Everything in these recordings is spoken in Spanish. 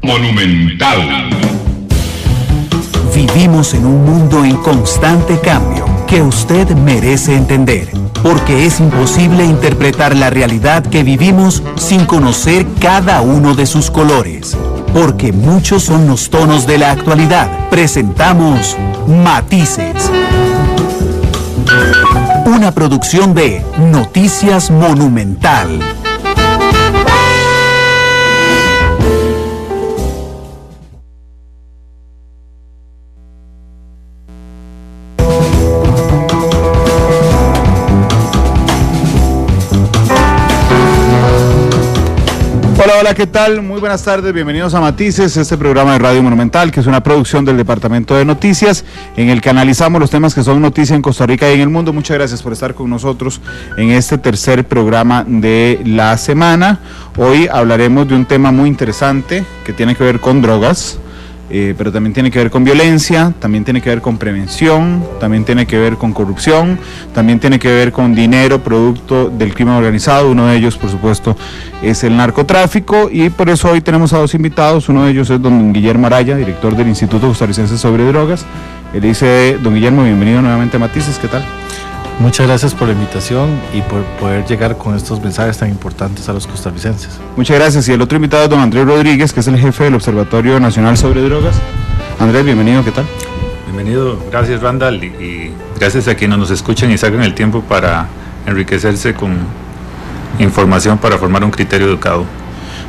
Monumental. Vivimos en un mundo en constante cambio que usted merece entender, porque es imposible interpretar la realidad que vivimos sin conocer cada uno de sus colores. Porque muchos son los tonos de la actualidad. Presentamos Matices. Una producción de Noticias Monumental. Hola, ¿qué tal? Muy buenas tardes, bienvenidos a Matices, este programa de Radio Monumental, que es una producción del Departamento de Noticias, en el que analizamos los temas que son noticia en Costa Rica y en el mundo. Muchas gracias por estar con nosotros en este tercer programa de la semana. Hoy hablaremos de un tema muy interesante que tiene que ver con drogas, pero también tiene que ver con violencia, también tiene que ver con prevención, también tiene que ver con corrupción, también tiene que ver con dinero producto del crimen organizado. Uno de ellos, por supuesto, es el narcotráfico, y por eso hoy tenemos a dos invitados. Uno de ellos es don Guillermo Araya, director del Instituto Costarricense sobre Drogas. Él dice, don Guillermo, bienvenido nuevamente a Matices, ¿qué tal? Muchas gracias por la invitación y por poder llegar con estos mensajes tan importantes a los costarricenses. Muchas gracias. Y el otro invitado es don Andrés Rodríguez, que es el jefe del Observatorio Nacional sobre Drogas. Andrés, bienvenido, ¿qué tal? Bienvenido, gracias Randall, y gracias a quienes nos escuchan y sacan el tiempo para enriquecerse con información para formar un criterio educado.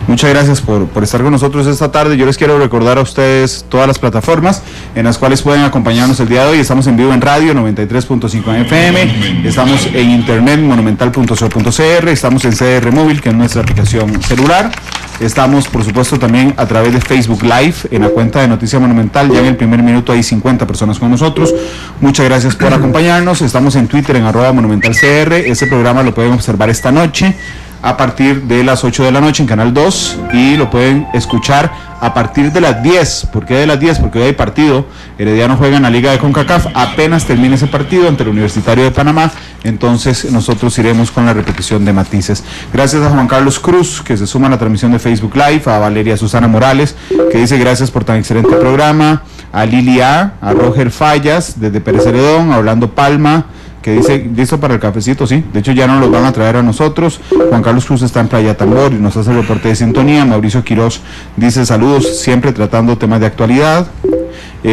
Muchas gracias por estar con nosotros esta tarde. Yo les quiero recordar a ustedes todas las plataformas en las cuales pueden acompañarnos el día de hoy. Estamos en vivo en radio 93.5 FM, estamos en internet monumental.co.cr, estamos en CR Móvil, que es nuestra aplicación celular. Estamos, por supuesto, también a través de Facebook Live en la cuenta de Noticia Monumental. Ya en el primer minuto hay 50 personas con nosotros. Muchas gracias por acompañarnos. Estamos en Twitter en @monumentalcr. Este programa lo pueden observar esta noche a partir de las 8 de la noche en Canal 2, y lo pueden escuchar a partir de las 10. ¿Por qué de las 10? Porque hoy hay partido. Herediano juega en la Liga de CONCACAF. Apenas termine ese partido ante el Universitario de Panamá, entonces nosotros iremos con la repetición de Matices. Gracias a Juan Carlos Cruz, que se suma a la transmisión de Facebook Live, a Valeria Susana Morales, que dice gracias por tan excelente programa, a Lilia, a Roger Fallas desde Pérez Celedón, a Orlando Palma, que dice, listo para el cafecito, sí, de hecho ya no los van a traer a nosotros. Juan Carlos Cruz está en Playa Tambor y nos hace el reporte de sintonía. Mauricio Quiroz dice saludos, siempre tratando temas de actualidad.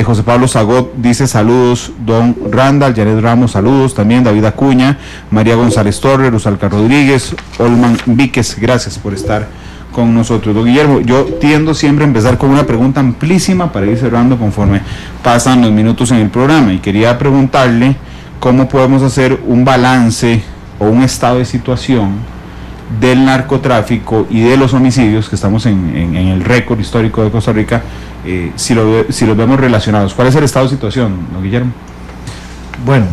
José Pablo Zagot dice saludos, don Randall. Janet Ramos, saludos también. David Acuña, María González Torres, Rosalca Rodríguez, Olman Víquez, gracias por estar con nosotros. Don Guillermo, yo tiendo siempre a empezar con una pregunta amplísima para ir cerrando conforme pasan los minutos en el programa, y quería preguntarle cómo podemos hacer un balance o un estado de situación del narcotráfico y de los homicidios, que estamos en el récord histórico de Costa Rica, si los vemos relacionados. ¿Cuál es el estado de situación, don Guillermo? Bueno,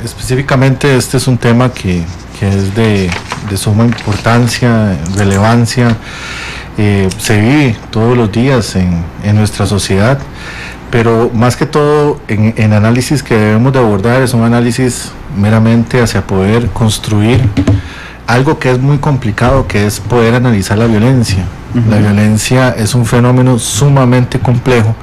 específicamente este es un tema que es de suma importancia, relevancia, se vive todos los días en nuestra sociedad. Pero más que todo, en análisis que debemos de abordar es un análisis meramente hacia poder construir algo que es muy complicado, que es poder analizar la violencia. Uh-huh. La violencia es un fenómeno sumamente complejo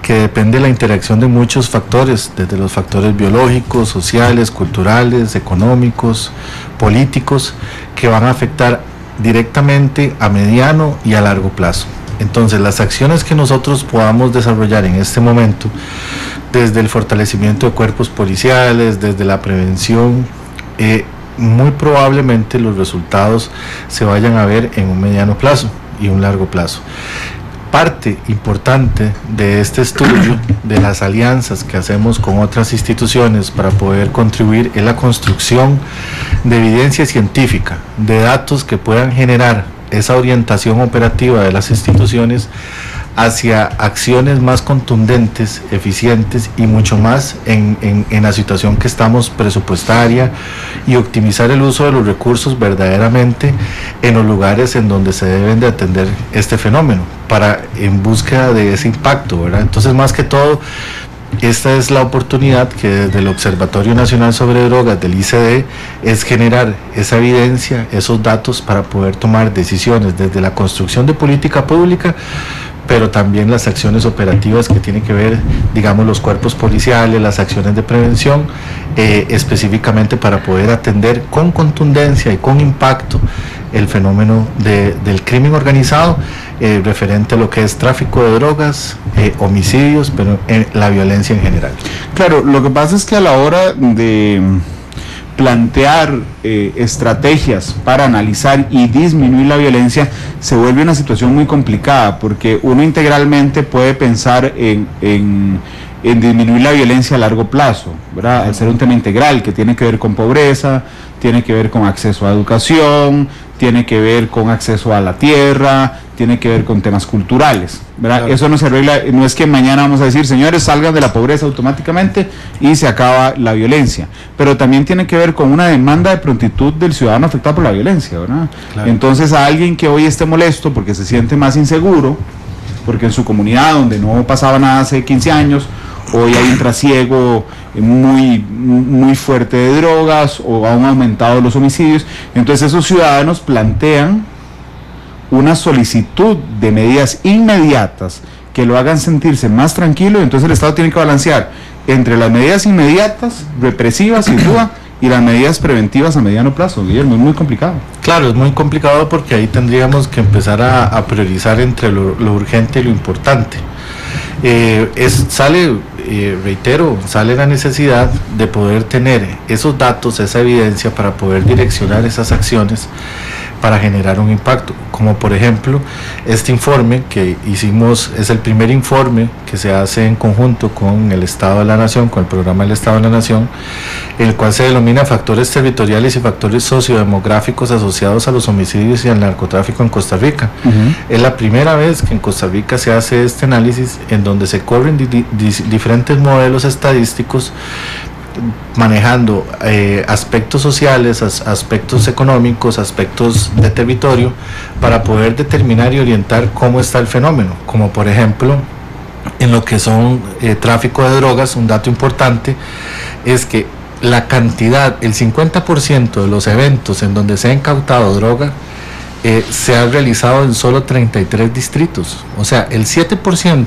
que depende de la interacción de muchos factores, desde los factores biológicos, sociales, culturales, económicos, políticos, que van a afectar directamente a mediano y a largo plazo. Entonces, las acciones que nosotros podamos desarrollar en este momento, desde el fortalecimiento de cuerpos policiales, desde la prevención, muy probablemente los resultados se vayan a ver en un mediano plazo y un largo plazo. Parte importante de este estudio, de las alianzas que hacemos con otras instituciones para poder contribuir, es la construcción de evidencia científica, de datos que puedan generar esa orientación operativa de las instituciones hacia acciones más contundentes, eficientes y mucho más en la situación que estamos presupuestaria, y optimizar el uso de los recursos verdaderamente en los lugares en donde se deben de atender este fenómeno, en búsqueda de ese impacto, ¿verdad? Entonces, más que todo, esta es la oportunidad que desde el Observatorio Nacional sobre Drogas del ICD es generar esa evidencia, esos datos para poder tomar decisiones desde la construcción de política pública pero también las acciones operativas que tienen que ver, digamos, los cuerpos policiales, las acciones de prevención, específicamente para poder atender con contundencia y con impacto el fenómeno del crimen organizado, referente a lo que es tráfico de drogas, homicidios, pero la violencia en general. Claro, lo que pasa es que a la hora de plantear estrategias para analizar y disminuir la violencia, se vuelve una situación muy complicada, porque uno integralmente puede pensar en disminuir la violencia a largo plazo, ¿verdad? Al ser un tema integral que tiene que ver con pobreza, tiene que ver con acceso a educación, tiene que ver con acceso a la tierra, tiene que ver con temas culturales, ¿verdad? Claro. Eso no se arregla, no es que mañana vamos a decir, señores, salgan de la pobreza automáticamente y se acaba la violencia, pero también tiene que ver con una demanda de prontitud del ciudadano afectado por la violencia, ¿verdad? Claro. Entonces, a alguien que hoy esté molesto porque se siente más inseguro, porque en su comunidad donde no pasaba nada hace 15 años, hoy hay un trasiego muy fuerte de drogas, o han aumentado los homicidios, entonces esos ciudadanos plantean una solicitud de medidas inmediatas que lo hagan sentirse más tranquilo, y entonces el Estado tiene que balancear entre las medidas inmediatas, represivas sin duda, y las medidas preventivas a mediano plazo. Guillermo, es muy complicado. Claro, es muy complicado porque ahí tendríamos que empezar a priorizar entre lo urgente y lo importante. Sale la necesidad de poder tener esos datos, esa evidencia para poder direccionar esas acciones para generar un impacto, como por ejemplo este informe que hicimos, es el primer informe que se hace en conjunto con el Estado de la Nación, con el programa del Estado de la Nación, el cual se denomina factores territoriales y factores sociodemográficos asociados a los homicidios y al narcotráfico en Costa Rica. Es la primera vez que en Costa Rica se hace este análisis en donde se corren diferentes modelos estadísticos manejando aspectos sociales, aspectos económicos, aspectos de territorio, para poder determinar y orientar cómo está el fenómeno, como por ejemplo en lo que son tráfico de drogas. Un dato importante es que la cantidad, el 50% de los eventos en donde se ha incautado droga se ha realizado en solo 33 distritos, o sea, el 7%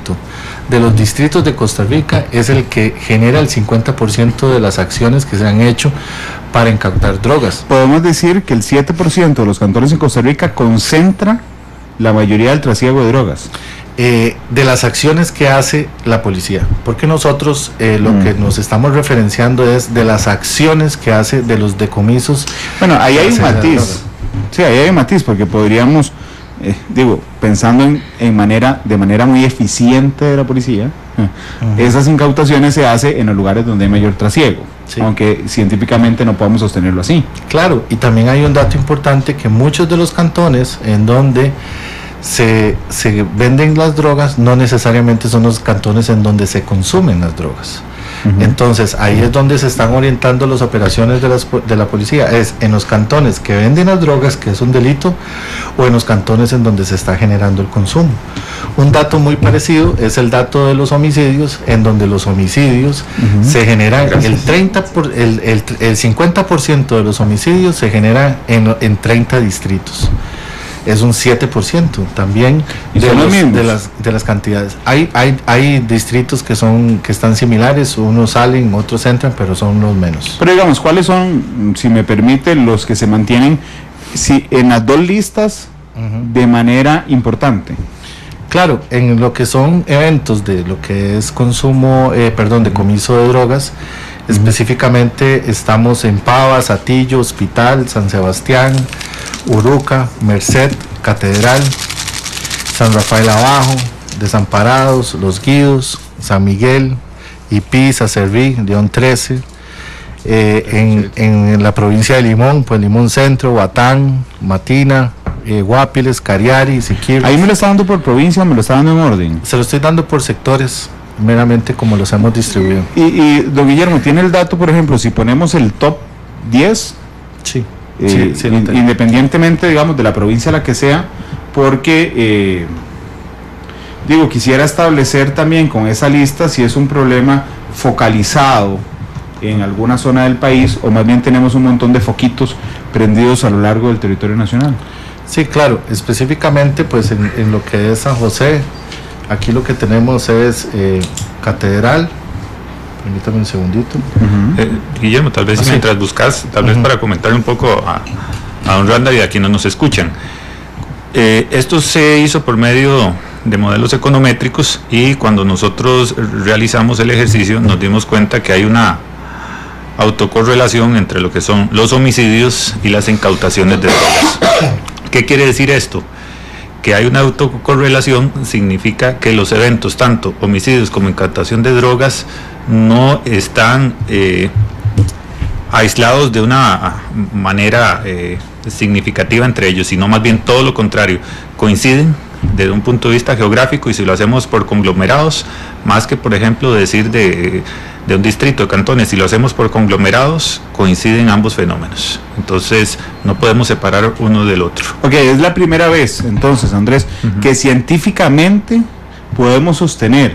de los distritos de Costa Rica es el que genera el 50% de las acciones que se han hecho para incautar drogas. Podemos decir que el 7% de los cantones en Costa Rica concentra la mayoría del trasiego de drogas. De las acciones que hace la policía, porque nosotros lo que nos estamos referenciando es de las acciones que hace, de los decomisos. Bueno, ahí hay un matiz. Sí, ahí hay un matiz, porque podríamos, pensando de manera muy eficiente de la policía, esas incautaciones se hacen en los lugares donde hay mayor trasiego, sí, aunque científicamente no podemos sostenerlo así. Claro, y también hay un dato importante, que muchos de los cantones en donde se venden las drogas no necesariamente son los cantones en donde se consumen las drogas. Entonces ahí es donde se están orientando las operaciones de la policía, es en los cantones que venden las drogas, que es un delito, o en los cantones en donde se está generando el consumo. Un dato muy parecido es el dato de los homicidios, en donde los homicidios se generan, el 50% de los homicidios se generan en 30 distritos. Es un 7% también de las cantidades. Hay distritos que están similares, unos salen, otros entran, pero son los menos. Pero digamos, ¿cuáles son, si me permite, los que se mantienen en las dos listas de manera importante? Claro, en lo que son eventos de lo que es decomiso de drogas, específicamente estamos en Pava, Satillo, Hospital, San Sebastián, Uruca, Merced, Catedral, San Rafael Abajo, Desamparados, Los Guidos, San Miguel, Ipiz, Acerrí, León 13, en la provincia de Limón, pues Limón Centro, Batán, Matina, Guapiles, Cariari, Siquirres. ¿Ahí me lo está dando por provincia o me lo está dando en orden? Se lo estoy dando por sectores, meramente como los hemos distribuido. Y don Guillermo, ¿tiene el dato, por ejemplo, si ponemos el top 10? Sí. Independientemente, digamos, de la provincia a la que sea, porque quisiera establecer también con esa lista si es un problema focalizado en alguna zona del país, o más bien tenemos un montón de foquitos prendidos a lo largo del territorio nacional. Sí, claro, específicamente pues en lo que es San José, aquí lo que tenemos es Catedral. Permítame un segundito. Guillermo, tal vez mientras buscas, tal vez para comentar un poco a don Randall y a quienes nos escuchan. Esto se hizo por medio de modelos econométricos, y cuando nosotros realizamos el ejercicio nos dimos cuenta que hay una autocorrelación entre lo que son los homicidios y las incautaciones de drogas. ¿Qué quiere decir esto? Que hay una autocorrelación significa que los eventos, tanto homicidios como incautación de drogas, no están aislados de una manera significativa entre ellos, sino más bien todo lo contrario, coinciden desde un punto de vista geográfico, y si lo hacemos por conglomerados, más que por ejemplo decir de un distrito de cantones, si lo hacemos por conglomerados, coinciden ambos fenómenos. Entonces no podemos separar uno del otro. Ok, es la primera vez entonces, Andrés, que científicamente podemos sostener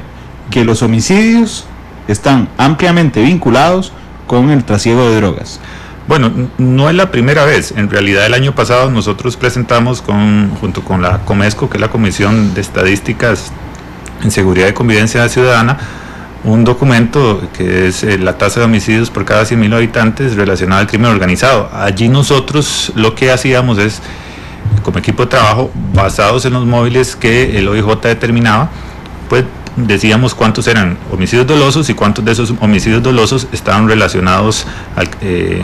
que los homicidios están ampliamente vinculados con el trasiego de drogas. Bueno, no es la primera vez. En realidad el año pasado nosotros presentamos junto con la Comesco, que es la Comisión de Estadísticas en Seguridad y Convivencia Ciudadana, un documento que es la tasa de homicidios por cada 100.000 habitantes relacionada al crimen organizado. Allí nosotros lo que hacíamos es, como equipo de trabajo, basados en los móviles que el OIJ determinaba, pues decíamos cuántos eran homicidios dolosos y cuántos de esos homicidios dolosos estaban relacionados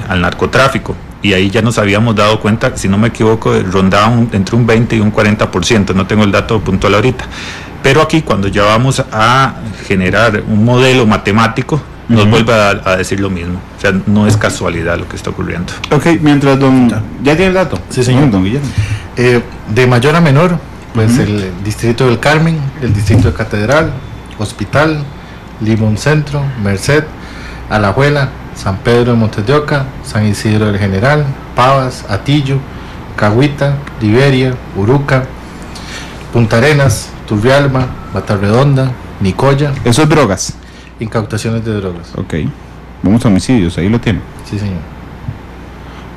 al narcotráfico. Y ahí ya nos habíamos dado cuenta, si no me equivoco, rondaban entre un 20 y un 40%, no tengo el dato puntual ahorita. Pero aquí, cuando ya vamos a generar un modelo matemático, nos vuelve a decir lo mismo. O sea, no es casualidad lo que está ocurriendo. Ok, mientras ¿ya tiene el dato? Sí, señor. Don Guillermo. De mayor a menor, pues el distrito del Carmen, el distrito de Catedral, Hospital, Limón Centro, Merced, Alajuela, San Pedro de Montes de Oca, San Isidro del General, Pavas, Atillo, Cahuita, Liberia, Uruca, Punta Arenas, Turrialba, Matarredonda, Nicoya. ¿Eso es drogas? Incautaciones de drogas. Ok, vamos a homicidios, ahí lo tiene. Sí, señor.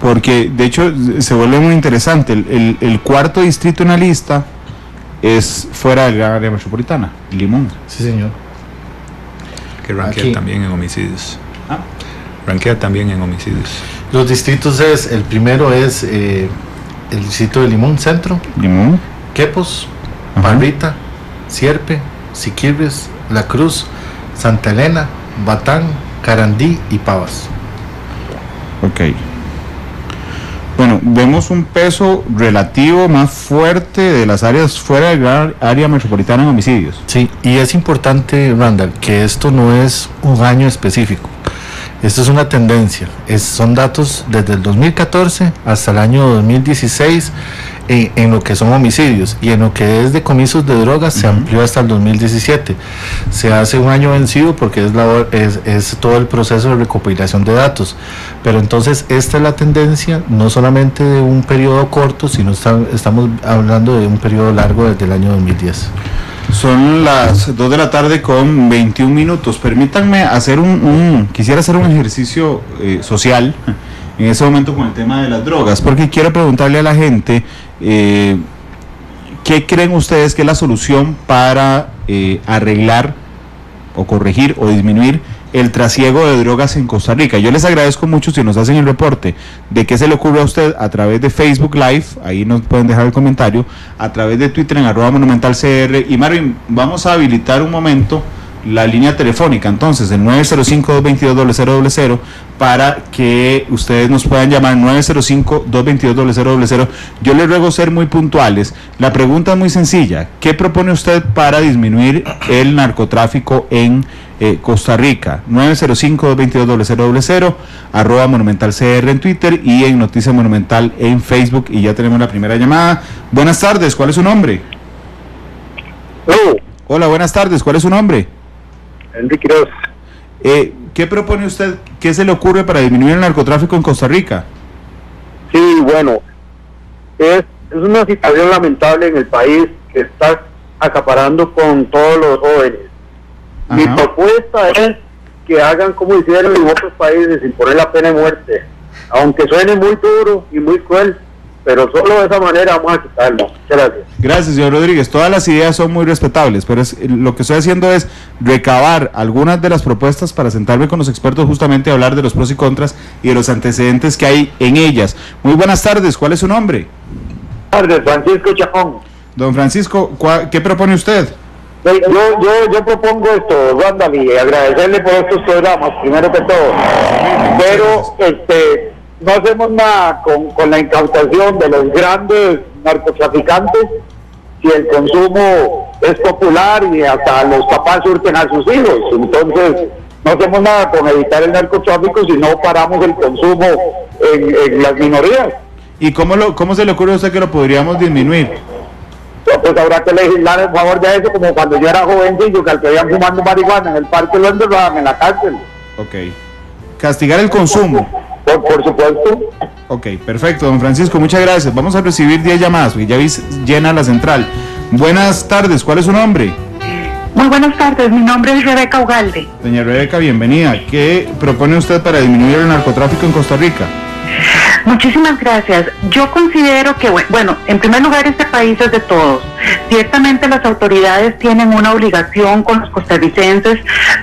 Porque de hecho se vuelve muy interesante. El cuarto distrito en la lista es fuera del área metropolitana, Limón. Sí, señor. Que rankea también en homicidios. Rankea también en homicidios. Los distritos el primero es el distrito de Limón Centro, Limón, Quepos, Parrita, Sierpe, Siquirres, La Cruz, Santa Elena, Batán, Carandí y Pavas. ok. Bueno, vemos un peso relativo más fuerte de las áreas fuera del gran área metropolitana en homicidios. Sí, y es importante, Randall, que esto no es un año específico. Esto es una tendencia. Son datos desde el 2014 hasta el año 2016 en lo que son homicidios, y en lo que es decomisos de drogas se amplió hasta el 2017. Se hace un año vencido porque es todo el proceso de recopilación de datos. Pero entonces esta es la tendencia, no solamente de un periodo corto, sino estamos hablando de un periodo largo desde el año 2010. Son las 2 de la tarde con 21 minutos. Permítanme hacer quisiera hacer un ejercicio social en ese momento con el tema de las drogas, porque quiero preguntarle a la gente ¿qué creen ustedes que es la solución para arreglar o corregir o disminuir el trasiego de drogas en Costa Rica? Yo les agradezco mucho si nos hacen el reporte de qué se le ocurre a usted a través de Facebook Live, ahí nos pueden dejar el comentario, a través de Twitter en @monumentalcr. Y Marvin, vamos a habilitar un momento la línea telefónica, entonces el 905-222-0000, para que ustedes nos puedan llamar, 905-222-0000. Yo les ruego ser muy puntuales. La pregunta es muy sencilla: ¿qué propone usted para disminuir el narcotráfico en Costa Rica? 905-222-0000, @monumentalcr en Twitter y en Noticia Monumental en Facebook. Y ya tenemos la primera llamada. Buenas tardes, ¿cuál es su nombre? Hola, buenas tardes, ¿cuál es su nombre? Enrique Quiroz. ¿Qué propone usted? ¿Qué se le ocurre para disminuir el narcotráfico en Costa Rica? Sí, bueno, es una situación lamentable en el país que está acaparando con todos los jóvenes. Ajá. Mi propuesta es que hagan como hicieron en otros países, sin poner la pena de muerte. Aunque suene muy duro y muy cruel, pero solo de esa manera vamos a quitarlo. Muchas gracias. Gracias, señor Rodríguez. Todas las ideas son muy respetables, pero lo que estoy haciendo es recabar algunas de las propuestas para sentarme con los expertos justamente a hablar de los pros y contras y de los antecedentes que hay en ellas. Muy buenas tardes, ¿cuál es su nombre? Buenas tardes, Francisco Chacón. Don Francisco, ¿qué propone usted? Yo propongo esto, Randall, y agradecerle por estos programas, primero que todo. Pero no hacemos nada con la incautación de los grandes narcotraficantes si el consumo es popular y hasta los papás surten a sus hijos. Entonces, no hacemos nada con evitar el narcotráfico si no paramos el consumo en las minorías. ¿Y cómo se le ocurre a usted que lo podríamos disminuir? Pues habrá que legislar en favor de eso, como cuando yo era jovencillo, que al que veían fumando marihuana en el parque lo encerraban en la cárcel. Ok. Castigar el consumo. Por supuesto. Ok, perfecto, don Francisco, muchas gracias. Vamos a recibir 10 llamadas, porque ya llena la central. Buenas tardes, ¿cuál es su nombre? Muy buenas tardes, mi nombre es Rebeca Ugalde. Doña Rebeca, bienvenida. ¿Qué propone usted para disminuir el narcotráfico en Costa Rica? Muchísimas gracias. Yo considero que, bueno, en primer lugar este país es de todos. Ciertamente las autoridades tienen una obligación con los costarricenses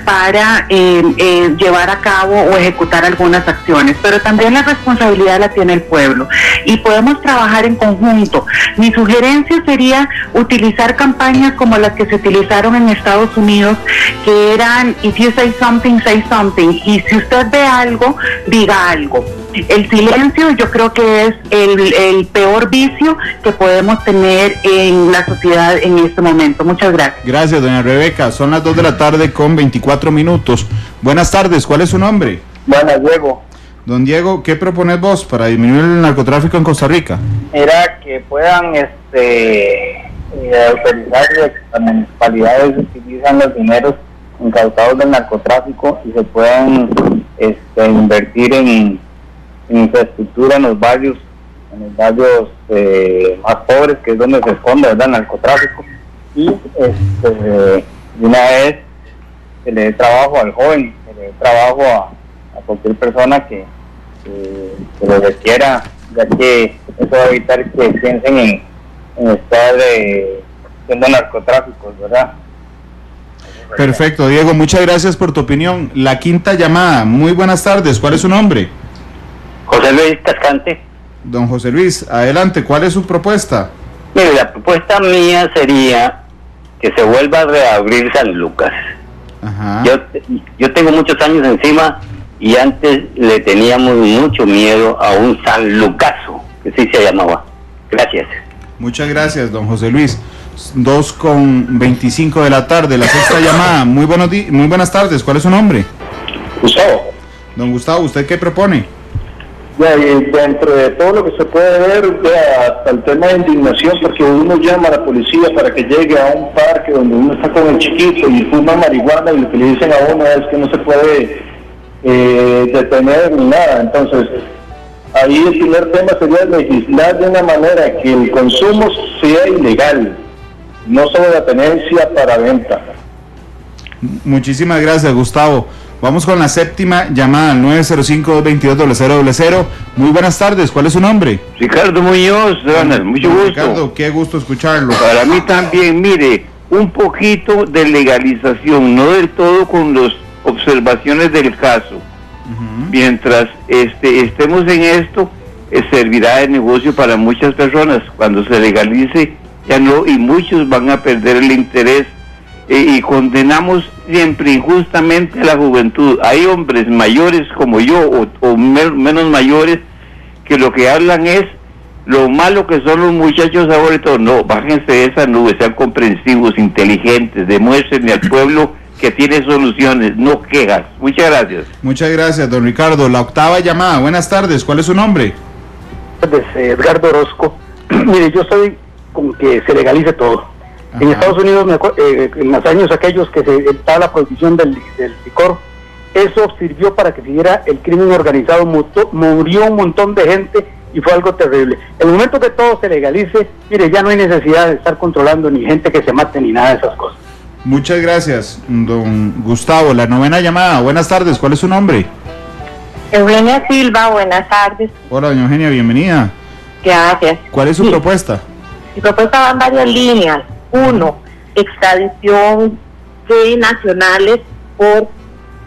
para llevar a cabo o ejecutar algunas acciones, pero también la responsabilidad la tiene el pueblo y podemos trabajar en conjunto. Mi sugerencia sería utilizar campañas como las que se utilizaron en Estados Unidos, que eran "If you say something, y si usted ve algo, diga algo". El silencio yo creo que es el peor vicio que podemos tener en la sociedad en este momento. Muchas gracias. Gracias, doña Rebeca. Son las 2 de la tarde con 24 minutos. Buenas tardes, ¿cuál es su nombre? Buenas, Diego. Don Diego, ¿qué propones vos para disminuir el narcotráfico en Costa Rica? Era que puedan autorizar que las municipalidades utilizan los dineros incautados del narcotráfico y se puedan invertir en infraestructura en los barrios más pobres, que es donde se esconde, ¿verdad?, el narcotráfico, y de una vez se le dé trabajo al joven, se le dé trabajo a cualquier persona que lo requiera, ya que eso va a evitar que piensen en estar siendo narcotráficos, ¿verdad? Perfecto, Diego, muchas gracias por tu opinión. La quinta llamada, muy buenas tardes, ¿cuál es su nombre? José Luis Cascante. Don José Luis, adelante, ¿cuál es su propuesta? Mire, la propuesta mía sería que se vuelva a reabrir San Lucas. Ajá. Yo tengo muchos años encima y antes le teníamos mucho miedo a un San Lucaso, que sí se llamaba. Gracias. Muchas gracias, don José Luis. 2:25 de la tarde, la sexta llamada. Muy buenas tardes, ¿cuál es su nombre? Gustavo. Don Gustavo, ¿usted qué propone? Dentro de todo lo que se puede ver, hasta el tema de indignación, porque uno llama a la policía para que llegue a un parque donde uno está con el chiquito y fuma marihuana, y lo que le dicen a uno es que no se puede detener ni nada. Entonces, ahí el primer tema sería legislar de una manera que el consumo sea ilegal, no solo la tenencia para venta. Muchísimas gracias, Gustavo. Vamos con la séptima llamada, al 905-222-0000. Muy buenas tardes, ¿cuál es su nombre? Ricardo Muñoz, Ronald, mucho gusto. Ricardo, qué gusto escucharlo. Para mí también, mire, un poquito de legalización, no del todo con las observaciones del caso. Mientras estemos en esto, servirá de negocio para muchas personas. Cuando se legalice, ya no, y muchos van a perder el interés. Y condenamos siempre injustamente a la juventud. Hay hombres mayores como yo o menos mayores que lo que hablan es lo malo que son los muchachos ahora y todo. No, bájense de esa nube, sean comprensivos, inteligentes, demuéstrenle al pueblo que tiene soluciones, no quejas. Muchas gracias. Muchas gracias, don Ricardo. La octava llamada, buenas tardes, ¿cuál es su nombre? Edgardo Orozco. Mire, yo soy con que se legalice todo. Ajá. En Estados Unidos, en los años aquellos que se estaba la prohibición del licor, eso sirvió para que siguiera el crimen organizado, murió un montón de gente y fue algo terrible. En el momento que todo se legalice, mire, ya no hay necesidad de estar controlando ni gente que se mate ni nada de esas cosas. Muchas gracias, don Gustavo. La novena llamada, buenas tardes, ¿cuál es su nombre? Eugenia Silva, buenas tardes. Hola, doña Eugenia, bienvenida. Gracias. ¿Cuál es su propuesta? Mi propuesta va en varias líneas. Uno, extradición de nacionales por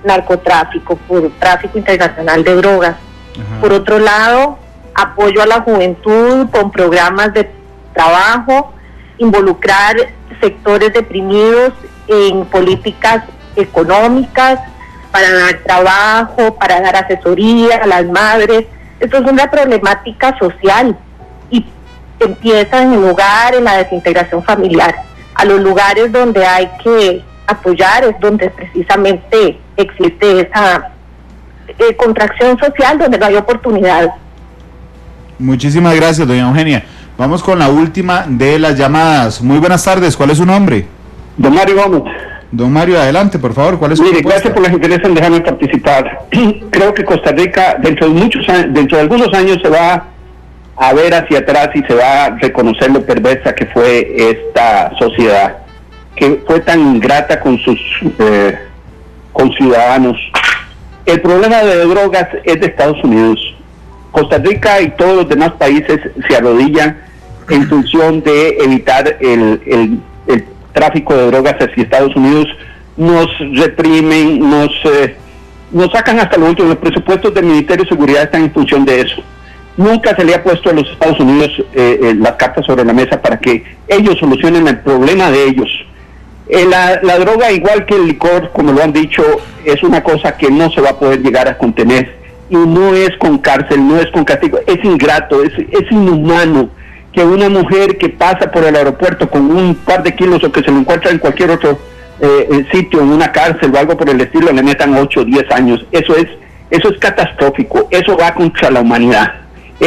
narcotráfico, por tráfico internacional de drogas. Ajá. Por otro lado, apoyo a la juventud con programas de trabajo, involucrar sectores deprimidos en políticas económicas para dar trabajo, para dar asesoría a las madres. Esto es una problemática social y empieza en el hogar, en la desintegración familiar. A los lugares donde hay que apoyar es donde precisamente existe esa contracción social, donde no hay oportunidades. Muchísimas gracias, doña Eugenia. Vamos con la última de las llamadas. Muy buenas tardes, ¿cuál es su nombre? Don Mario Gómez. Don Mario, adelante, por favor, ¿cuál es su propuesta? Gracias por la gentileza en dejarme participar. Creo que Costa Rica, dentro de algunos años, se va a ver hacia atrás y se va a reconocer lo perversa que fue esta sociedad, que fue tan ingrata con sus ciudadanos. El problema de drogas es de Estados Unidos. Costa Rica y todos los demás países se arrodillan en función de evitar el tráfico de drogas hacia Estados Unidos. Nos reprimen, nos sacan hasta lo último. Los presupuestos del Ministerio de Seguridad están en función de eso. Nunca se le ha puesto a los Estados Unidos las cartas sobre la mesa para que ellos solucionen el problema de ellos. La droga, igual que el licor, como lo han dicho, es una cosa que no se va a poder llegar a contener, y no es con cárcel, no es con castigo. Es ingrato, es inhumano que una mujer que pasa por el aeropuerto con un par de kilos o que se lo encuentra en cualquier otro sitio, en una cárcel o algo por el estilo, le metan 8 o 10 años. Eso es catastrófico, eso va contra la humanidad.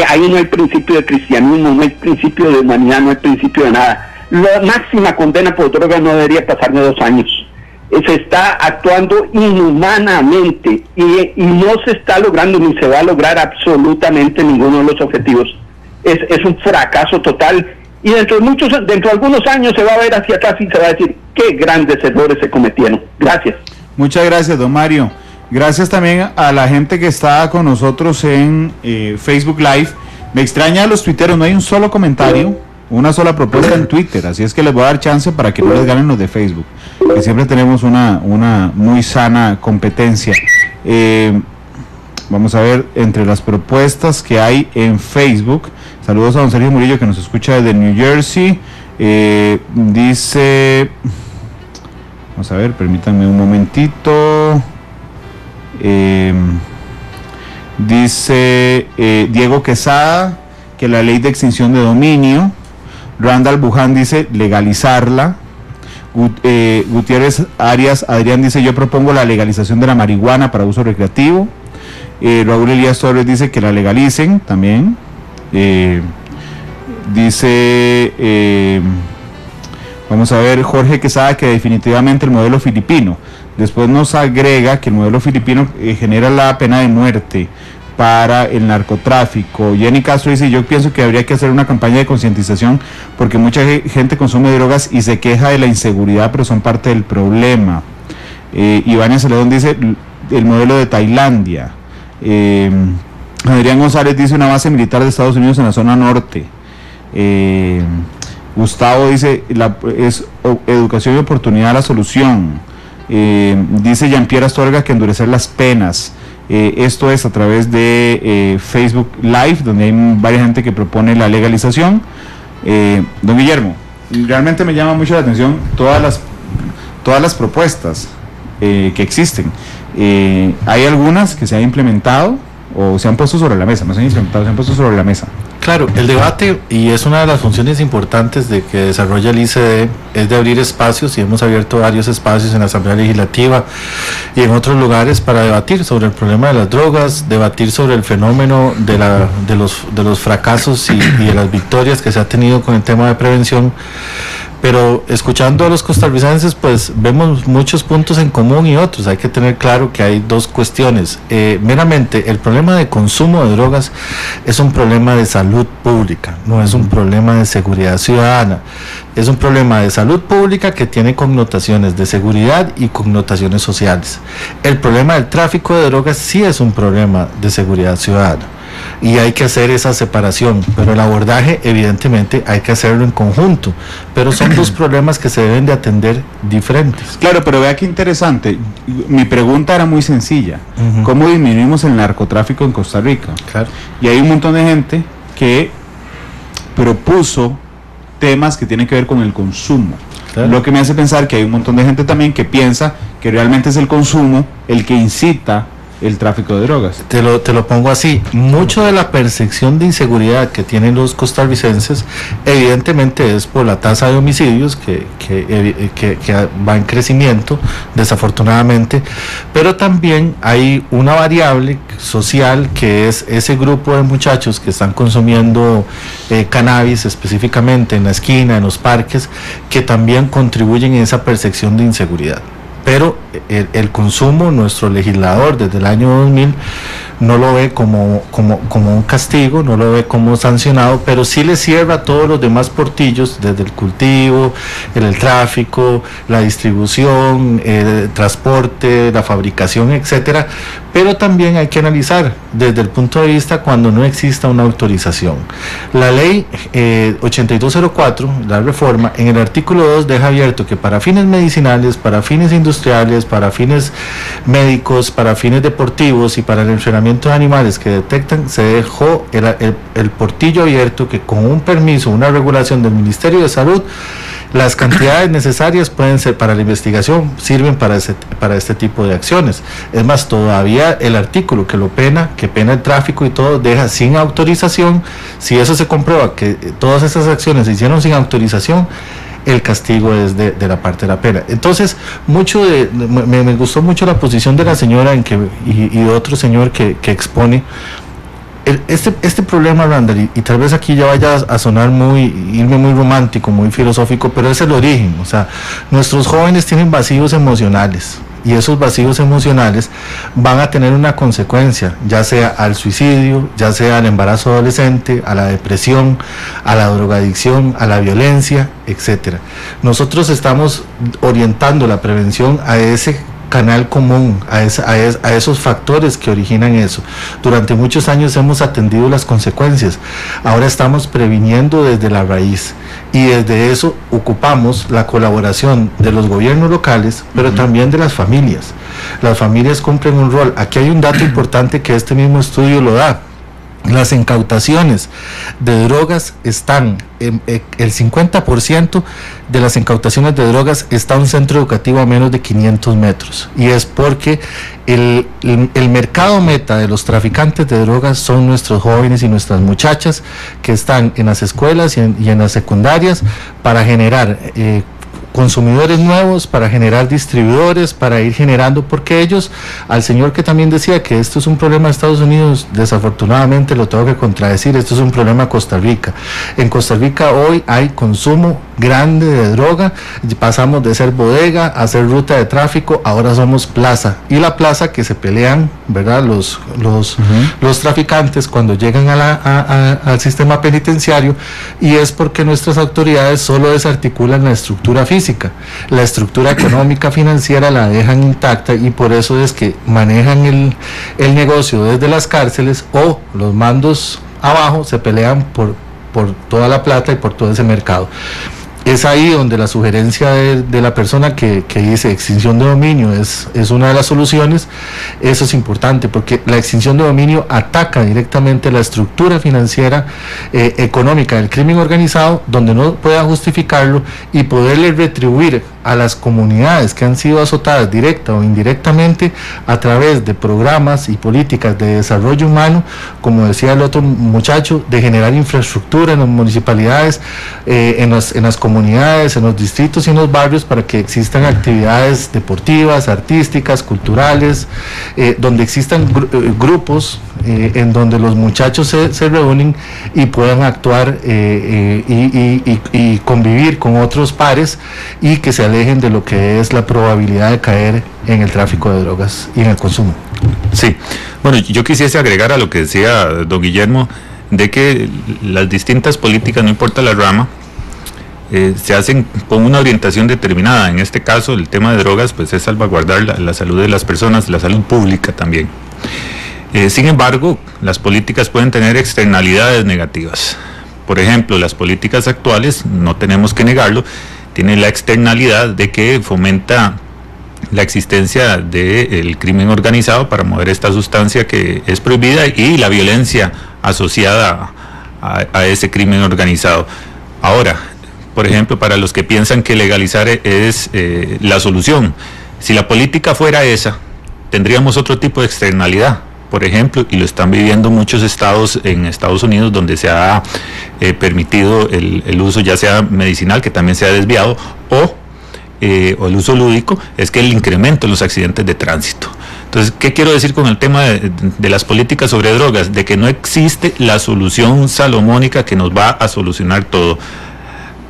Ahí no hay principio de cristianismo, no hay principio de humanidad, no hay principio de nada. La máxima condena por droga no debería pasar de 2 años. Se está actuando inhumanamente y no se está logrando ni se va a lograr absolutamente ninguno de los objetivos. Es un fracaso total, y dentro de algunos años se va a ver hacia atrás y se va a decir qué grandes errores se cometieron. Gracias. Muchas gracias, don Mario. Gracias también a la gente que está con nosotros en Facebook Live. Me extraña a los tuiteros, no hay un solo comentario, una sola propuesta en Twitter, así es que les voy a dar chance para que no les ganen los de Facebook, que siempre tenemos una muy sana competencia. Vamos a ver entre las propuestas que hay en Facebook. Saludos a don Sergio Murillo, que nos escucha desde New Jersey. Dice, vamos a ver, permítanme un momentito. Dice Diego Quesada que la ley de extinción de dominio. Randall Buján dice legalizarla. Gutiérrez Arias Adrián dice yo propongo la legalización de la marihuana para uso recreativo. Raúl Elías Torres dice que la legalicen también. Dice vamos a ver, Jorge Quesada, que definitivamente el modelo filipino. Después nos agrega que el modelo filipino genera la pena de muerte para el narcotráfico. Jenny Castro dice, yo pienso que habría que hacer una campaña de concientización porque mucha gente consume drogas y se queja de la inseguridad, pero son parte del problema. Iván Celedón dice el modelo de Tailandia. Adrián González dice una base militar de Estados Unidos en la zona norte. Gustavo dice es educación y oportunidad la solución. Dice Jean-Pierre Astorga que endurecer las penas. Esto es a través de Facebook Live, donde hay varias gente que propone la legalización. Don Guillermo, realmente me llama mucho la atención todas las propuestas que existen. Hay algunas que se han implementado o se han puesto sobre la mesa, no se han implementado, se han puesto sobre la mesa. Claro, el debate, y es una de las funciones importantes de que desarrolla el ICD, es de abrir espacios, y hemos abierto varios espacios en la Asamblea Legislativa y en otros lugares para debatir sobre el problema de las drogas, debatir sobre el fenómeno de los fracasos y de las victorias que se ha tenido con el tema de prevención. Pero escuchando a los costarricenses, pues vemos muchos puntos en común y otros. Hay que tener claro que hay dos cuestiones. Meramente, el problema de consumo de drogas es un problema de salud pública, no es un problema de seguridad ciudadana. Es un problema de salud pública que tiene connotaciones de seguridad y connotaciones sociales. El problema del tráfico de drogas sí es un problema de seguridad ciudadana. y hay que hacer esa separación, pero el abordaje evidentemente hay que hacerlo en conjunto, pero son dos problemas que se deben de atender diferentes. Claro, pero vea qué interesante, mi pregunta era muy sencilla, ¿cómo disminuimos el narcotráfico en Costa Rica? Claro. Y hay un montón de gente que propuso temas que tienen que ver con el consumo. Claro. Lo que me hace pensar que hay un montón de gente también que piensa que realmente es el consumo el que incita el tráfico de drogas. Te lo pongo así, mucho de la percepción de inseguridad que tienen los costarricenses evidentemente es por la tasa de homicidios que va en crecimiento desafortunadamente, pero también hay una variable social que es ese grupo de muchachos que están consumiendo cannabis específicamente en la esquina, en los parques, que también contribuyen en esa percepción de inseguridad. Pero el consumo, nuestro legislador desde el año 2000 no lo ve como un castigo, no lo ve como sancionado, pero sí le cierra todos los demás portillos, desde el cultivo, el tráfico, la distribución, el transporte, la fabricación, etcétera. Pero también hay que analizar desde el punto de vista cuando no exista una autorización. La ley 8204, la reforma, en el artículo 2 deja abierto que para fines medicinales, para fines industriales, para fines médicos, para fines deportivos y para el entrenamiento de animales que detectan, se dejó el portillo abierto que con un permiso, una regulación del Ministerio de Salud, las cantidades necesarias pueden ser para la investigación, sirven para este tipo de acciones. Es más, todavía el artículo que pena el tráfico y todo, deja sin autorización. Si eso se comprueba que todas esas acciones se hicieron sin autorización, el castigo es de la parte de la pena. Entonces, me gustó mucho la posición de la señora y de otro señor que expone este problema, Randall, y tal vez aquí ya vaya a sonar irme muy romántico, muy filosófico, pero es el origen. O sea, nuestros jóvenes tienen vacíos emocionales, y esos vacíos emocionales van a tener una consecuencia, ya sea al suicidio, ya sea al embarazo adolescente, a la depresión, a la drogadicción, a la violencia, etcétera. Nosotros estamos orientando la prevención a ese canal común, a esos factores que originan eso. Durante muchos años hemos atendido las consecuencias, ahora estamos previniendo desde la raíz, y desde eso ocupamos la colaboración de los gobiernos locales, pero también de las familias. Las familias cumplen un rol. Aquí hay un dato importante que este mismo estudio lo da. Las incautaciones de drogas están, el 50% de las incautaciones de drogas está en un centro educativo a menos de 500 metros. Y es porque el mercado meta de los traficantes de drogas son nuestros jóvenes y nuestras muchachas que están en las escuelas y en las secundarias para generar consumidores nuevos, para generar distribuidores, para ir generando, porque ellos, al señor que también decía que esto es un problema de Estados Unidos, desafortunadamente lo tengo que contradecir, esto es un problema de Costa Rica. En Costa Rica hoy hay consumo grande de droga, pasamos de ser bodega a ser ruta de tráfico, ahora somos plaza, y la plaza que se pelean, ¿verdad? Los traficantes cuando llegan al sistema penitenciario, y es porque nuestras autoridades solo desarticulan la estructura física. La estructura económica financiera la dejan intacta, y por eso es que manejan el negocio desde las cárceles, o los mandos abajo se pelean por toda la plata y por todo ese mercado. Es ahí donde la sugerencia de la persona que dice extinción de dominio es una de las soluciones. Eso es importante porque la extinción de dominio ataca directamente la estructura financiera económica del crimen organizado, donde no pueda justificarlo, y poderle retribuir a las comunidades que han sido azotadas directa o indirectamente a través de programas y políticas de desarrollo humano, como decía el otro muchacho, de generar infraestructura en las municipalidades, en las comunidades, en los distritos y en los barrios, para que existan actividades deportivas, artísticas, culturales, donde existan grupos en donde los muchachos se reúnen y puedan actuar y convivir con otros pares, y que se alejen de lo que es la probabilidad de caer en el tráfico de drogas y en el consumo. Sí, bueno, yo quisiese agregar a lo que decía don Guillermo, de que las distintas políticas, no importa la rama, se hacen con una orientación determinada. En este caso, el tema de drogas pues es salvaguardar la salud de las personas, la salud pública también. Sin embargo, las políticas pueden tener externalidades negativas. Por ejemplo, las políticas actuales, no tenemos que negarlo, tienen la externalidad de que fomenta la existencia del crimen organizado para mover esta sustancia que es prohibida y la violencia asociada a ese crimen organizado. Ahora, por ejemplo, para los que piensan que legalizar es la solución, si la política fuera esa, tendríamos otro tipo de externalidad. Por ejemplo, y lo están viviendo muchos estados en Estados Unidos, donde se ha permitido el uso ya sea medicinal, que también se ha desviado, o el uso lúdico, es que el incremento en los accidentes de tránsito. Entonces, ¿qué quiero decir con el tema de las políticas sobre drogas? De que no existe la solución salomónica que nos va a solucionar todo.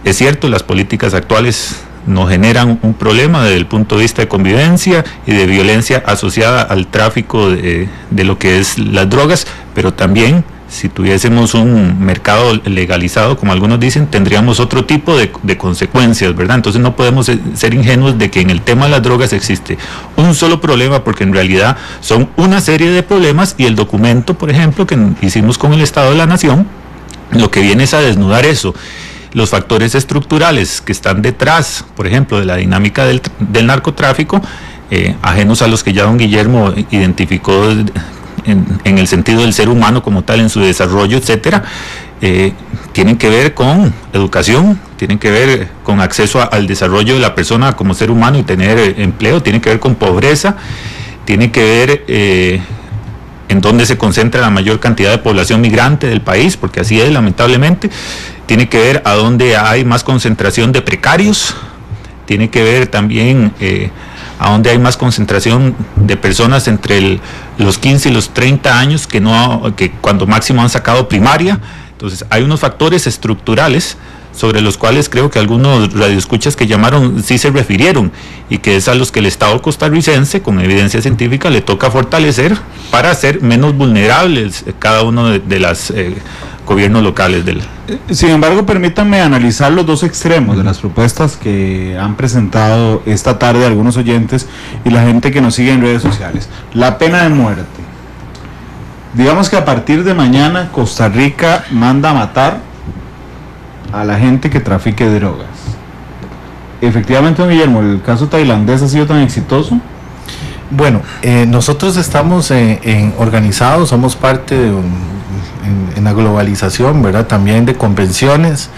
Es cierto, las políticas actuales nos generan un problema desde el punto de vista de convivencia y de violencia asociada al tráfico de lo que es las drogas, pero también si tuviésemos un mercado legalizado, como algunos dicen, tendríamos otro tipo de consecuencias, ¿verdad? Entonces no podemos ser ingenuos de que en el tema de las drogas existe un solo problema, porque en realidad son una serie de problemas, y el documento, por ejemplo, que hicimos con el Estado de la Nación, lo que viene es a desnudar eso. Los factores estructurales que están detrás, por ejemplo, de la dinámica del narcotráfico, ajenos a los que ya don Guillermo identificó en el sentido del ser humano como tal, en su desarrollo, etcétera, tienen que ver con educación, tienen que ver con acceso al desarrollo de la persona como ser humano y tener empleo, tienen que ver con pobreza, tienen que ver en dónde se concentra la mayor cantidad de población migrante del país, porque así es, lamentablemente. Tiene que ver a dónde hay más concentración de precarios, tiene que ver también a dónde hay más concentración de personas entre los 15 y los 30 años que cuando máximo han sacado primaria. Entonces hay unos factores estructurales sobre los cuales creo que algunos radioescuchas que llamaron sí se refirieron, y que es a los que el Estado costarricense, con evidencia científica, le toca fortalecer para ser menos vulnerables cada uno de las gobiernos locales del... Sin embargo, permítanme analizar los dos extremos de las propuestas que han presentado esta tarde algunos oyentes y la gente que nos sigue en redes sociales. La pena de muerte. Digamos que a partir de mañana Costa Rica manda a matar a la gente que trafique drogas. Efectivamente, don Guillermo, ¿el caso tailandés ha sido tan exitoso? Bueno, nosotros estamos organizados, somos parte de en la globalización, ¿verdad? También de convenciones,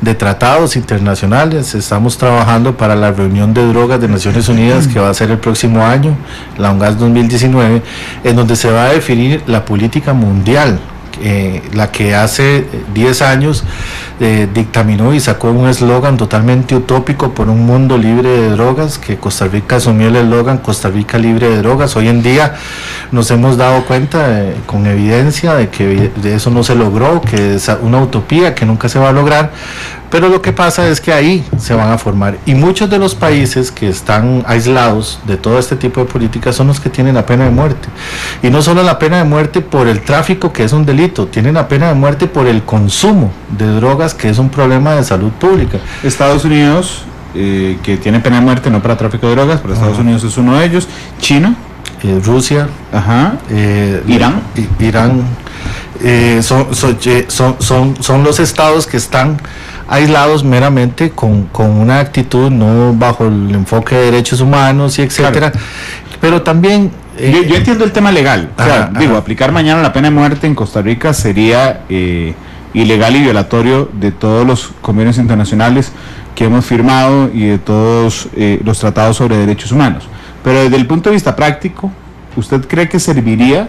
de tratados internacionales. Estamos trabajando para la reunión de drogas de Naciones Unidas, que va a ser el próximo año, la UNGAS 2019, en donde se va a definir la política mundial, la que hace 10 años dictaminó y sacó un eslogan totalmente utópico por un mundo libre de drogas, que Costa Rica asumió el eslogan Costa Rica libre de drogas. Hoy en día nos hemos dado cuenta con evidencia de que de eso no se logró, que es una utopía que nunca se va a lograr. Pero lo que pasa es que ahí se van a formar, y muchos de los países que están aislados de todo este tipo de políticas son los que tienen la pena de muerte. Y no solo la pena de muerte por el tráfico, que es un delito, tienen la pena de muerte por el consumo de drogas, que es un problema de salud pública. Estados Unidos, que tiene pena de muerte no para tráfico de drogas, pero Estados Unidos es uno de ellos. China, Rusia, Irán. Irán, son los estados que están aislados meramente con una actitud no bajo el enfoque de derechos humanos y etcétera. Claro. Pero también yo entiendo el tema legal. Aplicar mañana la pena de muerte en Costa Rica sería ilegal y violatorio de todos los convenios internacionales que hemos firmado y de todos los tratados sobre derechos humanos. Pero desde el punto de vista práctico, ¿usted cree que serviría?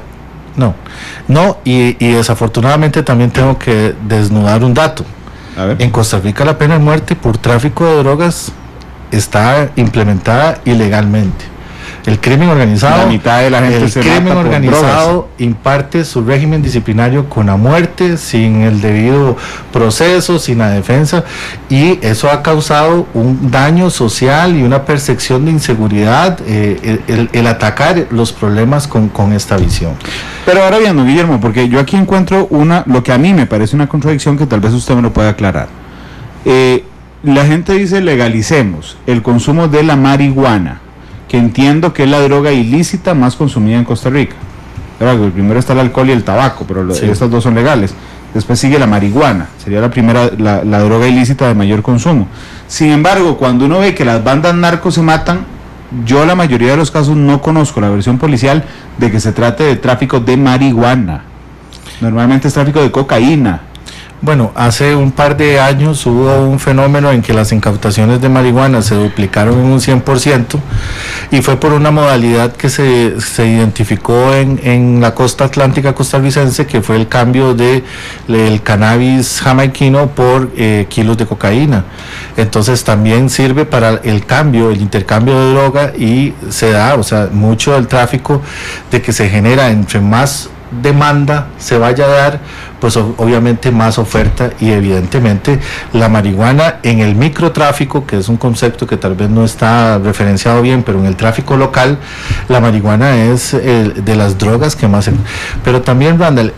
No, y desafortunadamente también tengo que desnudar un dato. En Costa Rica la pena de muerte por tráfico de drogas está implementada ilegalmente. El crimen organizado, la mitad de la gente se mata por organizado imparte su régimen disciplinario con la muerte, sin el debido proceso, sin la defensa, y eso ha causado un daño social y una percepción de inseguridad, el atacar los problemas con esta visión. Pero ahora bien, don Guillermo, porque yo aquí encuentro lo que a mí me parece una contradicción que tal vez usted me lo pueda aclarar. La gente dice legalicemos el consumo de la marihuana, que entiendo que es la droga ilícita más consumida en Costa Rica. Claro, primero está el alcohol y el tabaco, pero Sí. estas dos son legales. Después sigue la marihuana, sería la primera, la droga ilícita de mayor consumo. Sin embargo, cuando uno ve que las bandas narcos se matan, yo la mayoría de los casos no conozco la versión policial de que se trate de tráfico de marihuana. Normalmente es tráfico de cocaína. Bueno, hace un par de años hubo un fenómeno en que las incautaciones de marihuana se duplicaron en un 100% y fue por una modalidad que se identificó en la costa atlántica costarricense, que fue el cambio del cannabis jamaiquino por kilos de cocaína. Entonces también sirve para el cambio, el intercambio de droga, y se da, o sea, mucho del tráfico de que se genera entre más demanda se vaya a dar, pues obviamente más oferta, y evidentemente la marihuana en el microtráfico, que es un concepto que tal vez no está referenciado bien, pero en el tráfico local la marihuana es de las drogas que más pero también, Randall,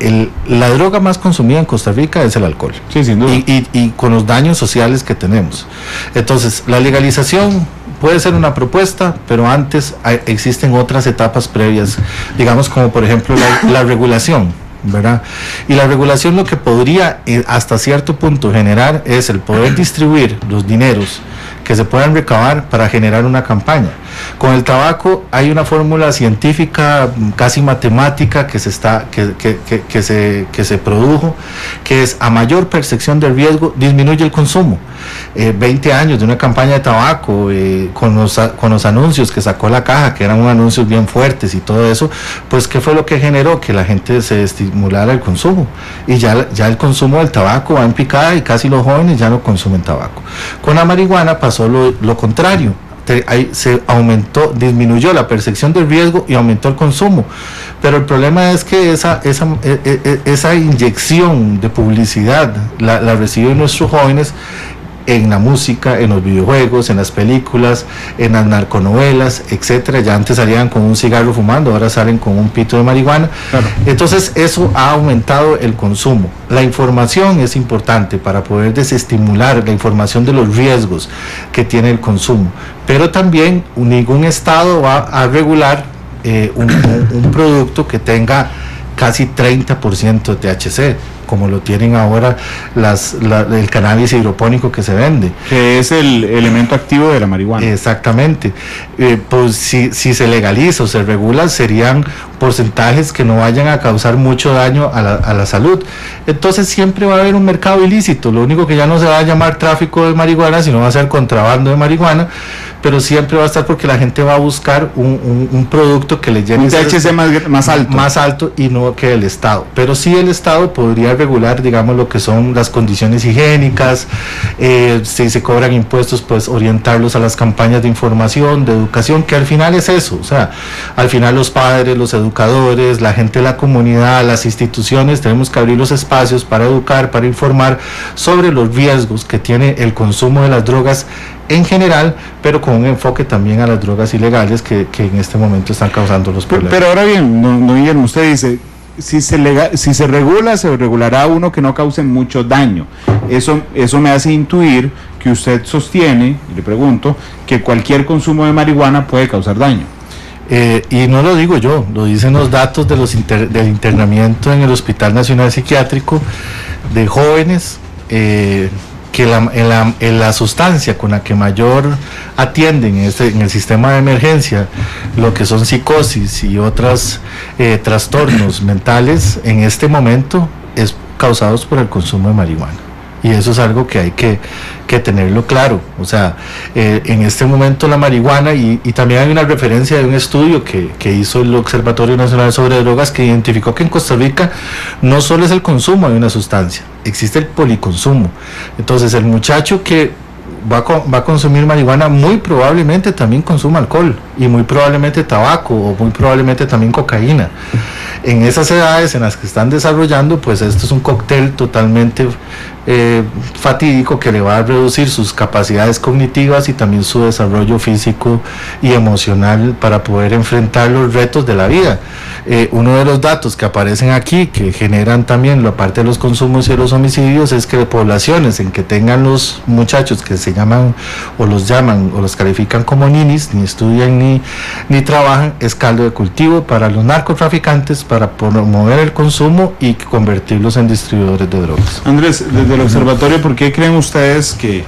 la droga más consumida en Costa Rica es el alcohol. Sí, sin duda. Y con los daños sociales que tenemos. Entonces, la legalización puede ser una propuesta, pero antes existen otras etapas previas, digamos, como por ejemplo la regulación, ¿verdad? Y la regulación lo que podría hasta cierto punto generar es el poder distribuir los dineros que se puedan recabar para generar una campaña. Con el tabaco hay una fórmula científica, casi matemática, que se produjo, que es: a mayor percepción del riesgo, disminuye el consumo. 20 años de una campaña de tabaco, con los anuncios que sacó la caja, que eran unos anuncios bien fuertes y todo eso, pues ¿qué fue lo que generó? Que la gente se estimulara el consumo, y ya el consumo del tabaco va en picada y casi los jóvenes ya no consumen tabaco. Con la marihuana pasó lo contrario. Ahí se disminuyó la percepción del riesgo y aumentó el consumo, pero el problema es que esa inyección de publicidad la reciben nuestros jóvenes en la música, en los videojuegos, en las películas, en las narconovelas, etcétera. Ya antes salían con un cigarro fumando, ahora salen con un pito de marihuana. Claro. Entonces eso ha aumentado el consumo. La información es importante para poder desestimular la información de los riesgos que tiene el consumo, pero también ningún estado va a regular un producto que tenga casi 30% de THC, como lo tienen ahora el cannabis hidropónico que se vende. Que es el elemento activo de la marihuana. Exactamente. Pues si se legaliza o se regula, serían porcentajes que no vayan a causar mucho daño a la salud. Entonces siempre va a haber un mercado ilícito. Lo único que ya no se va a llamar tráfico de marihuana, sino va a ser contrabando de marihuana, pero siempre va a estar, porque la gente va a buscar un producto que le llene un THC más alto y no que el Estado. Pero sí el Estado podría regular, digamos, lo que son las condiciones higiénicas, si se cobran impuestos, pues orientarlos a las campañas de información, de educación, que al final es eso. O sea, al final los padres, los educadores, la gente de la comunidad, las instituciones, tenemos que abrir los espacios para educar, para informar sobre los riesgos que tiene el consumo de las drogas en general, pero con un enfoque también a las drogas ilegales que en este momento están causando los problemas. Pero ahora bien, don Guillermo, usted dice, si se regula, se regulará uno que no cause mucho daño. Eso me hace intuir que usted sostiene, y le pregunto, que cualquier consumo de marihuana puede causar daño. Y no lo digo yo, lo dicen los datos de del internamiento en el Hospital Nacional Psiquiátrico de jóvenes, que en la sustancia con la que mayor atienden en el sistema de emergencia, lo que son psicosis y otros trastornos mentales, en este momento es causados por el consumo de marihuana. Y eso es algo que hay que tenerlo claro. O sea, en este momento la marihuana, y también hay una referencia de un estudio que hizo el Observatorio Nacional sobre Drogas, que identificó que en Costa Rica no solo es el consumo de una sustancia, existe el policonsumo. Entonces el muchacho que va a consumir marihuana muy probablemente también consuma alcohol, y muy probablemente tabaco, o muy probablemente también cocaína. En esas edades en las que están desarrollando, pues esto es un cóctel totalmente fatídico que le va a reducir sus capacidades cognitivas y también su desarrollo físico y emocional para poder enfrentar los retos de la vida. Uno de los datos que aparecen aquí, que generan también la parte de los consumos y los homicidios, es que poblaciones en que tengan los muchachos que se llaman o los califican como ninis, ni estudian ni trabajan, es caldo de cultivo para los narcotraficantes, para promover el consumo y convertirlos en distribuidores de drogas. Andrés, desde el observatorio, ¿por qué creen ustedes que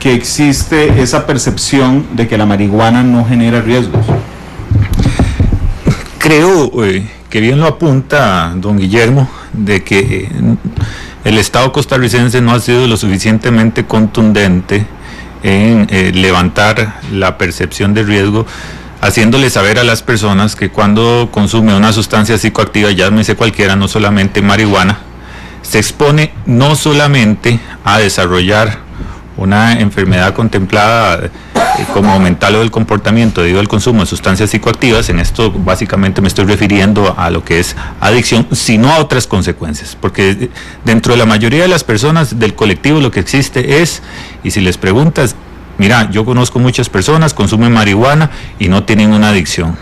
existe esa percepción de que la marihuana no genera riesgos? Creo que bien lo apunta don Guillermo, de que el Estado costarricense no ha sido lo suficientemente contundente en levantar la percepción de riesgo, haciéndole saber a las personas que cuando consume una sustancia psicoactiva, ya me sé cualquiera, no solamente marihuana, se expone no solamente a desarrollar una enfermedad contemplada como mental o del comportamiento debido al consumo de sustancias psicoactivas. En esto básicamente me estoy refiriendo a lo que es adicción, sino a otras consecuencias, porque dentro de la mayoría de las personas del colectivo lo que existe es, y si les preguntas, mira, yo conozco muchas personas, consumen marihuana y no tienen una adicción,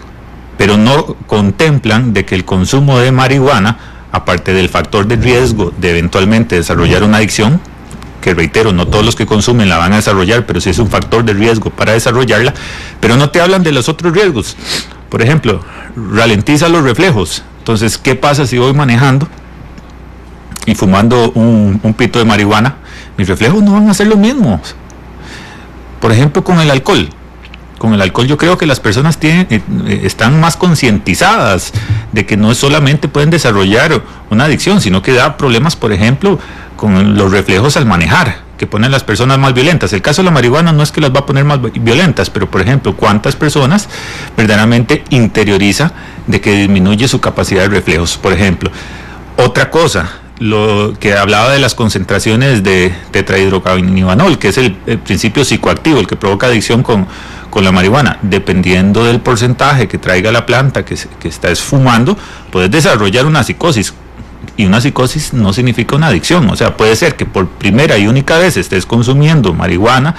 pero no contemplan de que el consumo de marihuana, aparte del factor de riesgo de eventualmente desarrollar una adicción, que reitero, no todos los que consumen la van a desarrollar, pero sí es un factor de riesgo para desarrollarla, pero no te hablan de los otros riesgos. Por ejemplo, ralentiza los reflejos. Entonces, ¿qué pasa si voy manejando y fumando un pito de marihuana? Mis reflejos no van a ser los mismos. Por ejemplo, con el alcohol. Con el alcohol yo creo que las personas están más concientizadas de que no solamente pueden desarrollar una adicción, sino que da problemas, por ejemplo, con los reflejos al manejar, que ponen a las personas más violentas. El caso de la marihuana no es que las va a poner más violentas, pero por ejemplo, ¿cuántas personas verdaderamente interioriza de que disminuye su capacidad de reflejos? Por ejemplo, otra cosa, lo que hablaba de las concentraciones de tetrahidrocannabidiol, que es el principio psicoactivo, el que provoca adicción con la marihuana. Dependiendo del porcentaje que traiga la planta que estás fumando, puedes desarrollar una psicosis. Y una psicosis no significa una adicción. O sea, puede ser que por primera y única vez estés consumiendo marihuana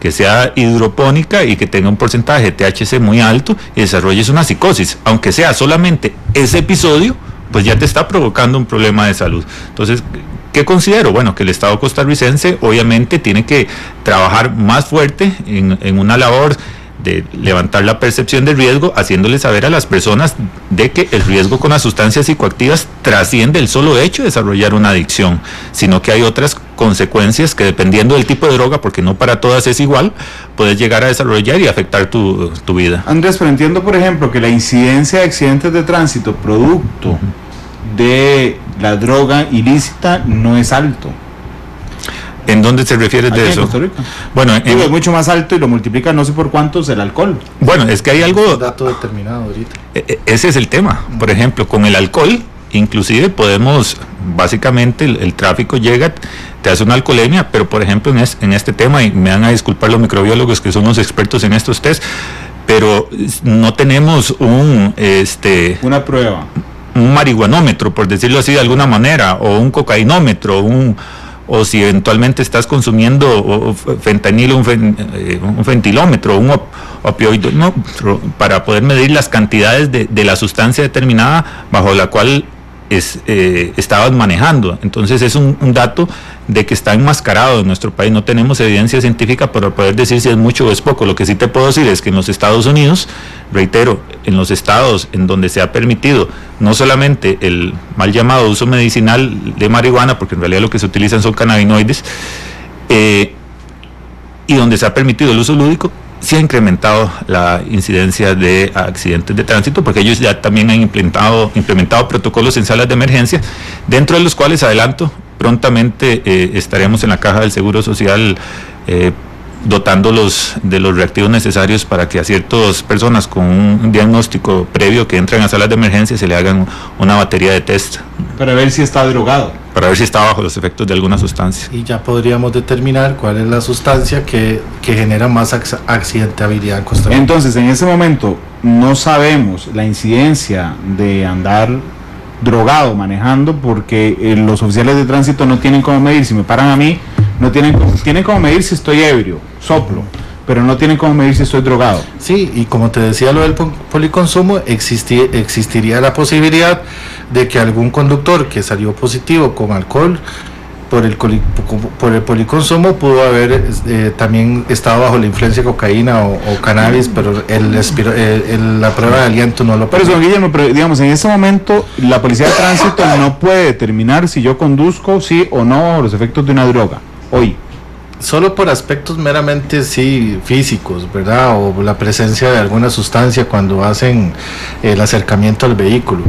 que sea hidropónica y que tenga un porcentaje de THC muy alto y desarrolles una psicosis. Aunque sea solamente ese episodio, pues ya te está provocando un problema de salud. Entonces, ¿qué considero? Bueno, que el Estado costarricense obviamente tiene que trabajar más fuerte en una labor de levantar la percepción de riesgo, haciéndole saber a las personas de que el riesgo con las sustancias psicoactivas trasciende el solo hecho de desarrollar una adicción, sino que hay otras consecuencias que, dependiendo del tipo de droga, porque no para todas es igual, puedes llegar a desarrollar y afectar tu vida. Andrés, pero entiendo, por ejemplo, que la incidencia de accidentes de tránsito producto de la droga ilícita no es alto. ¿En dónde se refiere de eso? Bueno, es mucho más alto y lo multiplica no sé por cuántos el alcohol. Bueno, es que hay algo... Un dato determinado ahorita. Ese es el tema. Por ejemplo, con el alcohol, inclusive podemos, básicamente el tráfico llega, te hace una alcoholemia, pero por ejemplo en este tema, y me van a disculpar los microbiólogos que son los expertos en estos test, pero no tenemos una prueba, un marihuanómetro, por decirlo así de alguna manera, o un cocainómetro, o si eventualmente estás consumiendo un fentilómetro, un opioidómetro, para poder medir las cantidades de la sustancia determinada bajo la cual estabas manejando. Entonces es un dato de que está enmascarado en nuestro país. No tenemos evidencia científica para poder decir si es mucho o es poco. Lo que sí te puedo decir es que en los Estados Unidos, reitero, en los estados en donde se ha permitido no solamente el mal llamado uso medicinal de marihuana, porque en realidad lo que se utilizan son cannabinoides, y donde se ha permitido el uso lúdico, sí ha incrementado la incidencia de accidentes de tránsito, porque ellos ya también han implementado protocolos en salas de emergencia, dentro de los cuales, adelanto, prontamente estaremos en la Caja del Seguro Social dotándolos de los reactivos necesarios para que a ciertas personas con un diagnóstico previo que entran a salas de emergencia se le hagan una batería de test. Para ver si está drogado. Para ver si está bajo los efectos de alguna sustancia. Y ya podríamos determinar cuál es la sustancia que genera más accidentabilidad en Costa Rica. Entonces, en ese momento no sabemos la incidencia de andar drogado manejando, porque los oficiales de tránsito no tienen cómo medir. Si me paran a mí, tienen cómo medir si estoy ebrio, soplo, pero no tienen cómo medir si estoy drogado. Sí, y como te decía lo del policonsumo, existiría la posibilidad de que algún conductor que salió positivo con alcohol por el policonsumo pudo haber también estado bajo la influencia de cocaína o cannabis, pero la prueba de aliento no lo permite. Pero eso, Guillermo, pero digamos, en este momento la policía de tránsito no puede determinar si yo conduzco, sí o no, los efectos de una droga, hoy. Solo por aspectos meramente sí físicos, ¿verdad? O la presencia de alguna sustancia cuando hacen el acercamiento al vehículo.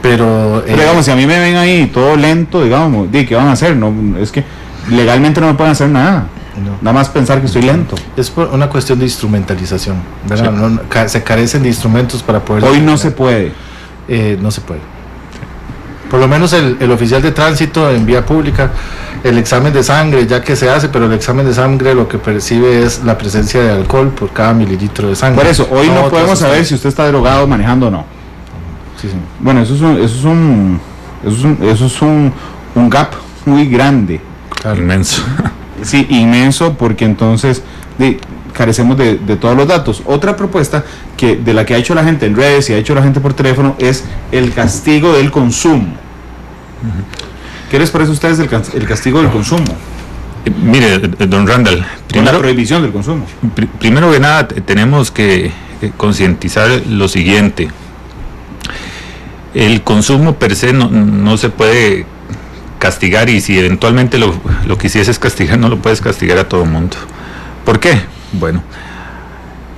Pero digamos, si a mí me ven ahí todo lento, digamos, ¿qué van a hacer? No, es que legalmente no me pueden hacer nada. No. Nada más pensar que estoy lento. Es por una cuestión de instrumentalización, ¿verdad? Sí. No, se carecen de instrumentos para poder... Hoy no se puede. No se puede. Por lo menos el oficial de tránsito en vía pública, el examen de sangre, ya que se hace, pero el examen de sangre lo que percibe es la presencia de alcohol por cada mililitro de sangre. Por eso, hoy no podemos saber si usted está drogado manejando o no. Sí, sí. Bueno, eso es un gap muy grande. Claro. Inmenso. Sí, inmenso, porque entonces carecemos de todos los datos. Otra propuesta de la que ha hecho la gente en redes y ha hecho la gente por teléfono es el castigo del consumo. ¿Qué les parece a ustedes el castigo del consumo? Mire, don Randall, la prohibición del consumo. Primero que nada tenemos que concientizar lo siguiente: el consumo per se no se puede castigar, y si eventualmente lo quisieses castigar, no lo puedes castigar a todo el mundo. ¿Por qué? Bueno,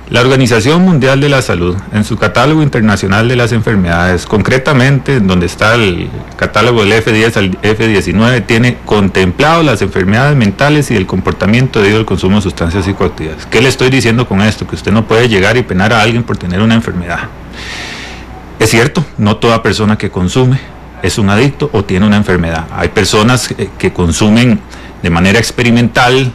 la Organización Mundial de la Salud, en su catálogo internacional de las enfermedades, concretamente donde está el catálogo del F10 al F19, tiene contemplado las enfermedades mentales y el comportamiento debido al consumo de sustancias psicoactivas. ¿Qué le estoy diciendo con esto? Que usted no puede llegar y penar a alguien por tener una enfermedad. Es cierto, no toda persona que consume es un adicto o tiene una enfermedad. Hay personas que consumen de manera experimental,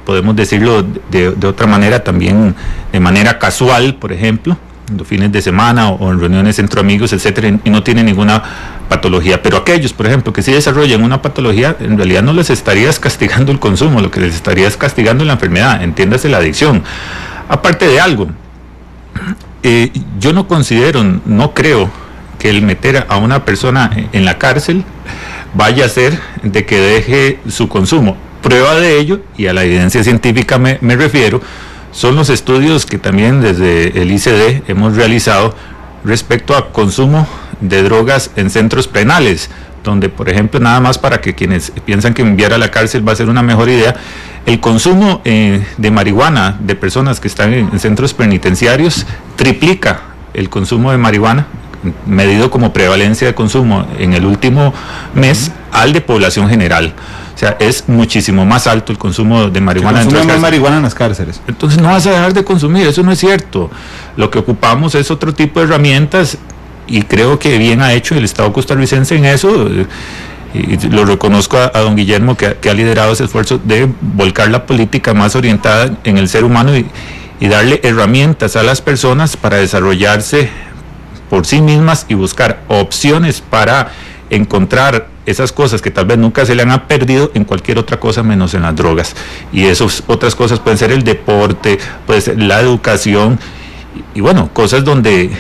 podemos decirlo de otra manera, también de manera casual, por ejemplo, en los fines de semana o en reuniones entre amigos, etcétera, y no tienen ninguna patología. Pero aquellos, por ejemplo, que sí desarrollan una patología, en realidad no les estarías castigando el consumo, lo que les estarías castigando es la enfermedad, entiéndase la adicción. Aparte de algo, yo no creo que el meter a una persona en la cárcel vaya a ser de que deje su consumo. Prueba de ello, y a la evidencia científica me refiero, son los estudios que también desde el ICD hemos realizado respecto a consumo de drogas en centros penales, donde, por ejemplo, nada más para que quienes piensan que enviar a la cárcel va a ser una mejor idea, el consumo de marihuana de personas que están en centros penitenciarios triplica el consumo de marihuana, medido como prevalencia de consumo en el último mes, al de población general. O sea, es muchísimo más alto el consumo de marihuana. Se consume más marihuana en las cárceles. Entonces no vas a dejar de consumir, eso no es cierto. Lo que ocupamos es otro tipo de herramientas, y creo que bien ha hecho el Estado costarricense en eso, y lo reconozco a don Guillermo, que ha liderado ese esfuerzo de volcar la política más orientada en el ser humano y darle herramientas a las personas para desarrollarse por sí mismas y buscar opciones para encontrar esas cosas que tal vez nunca se le han perdido en cualquier otra cosa menos en las drogas. Y esas otras cosas pueden ser el deporte, puede ser la educación, y bueno, cosas donde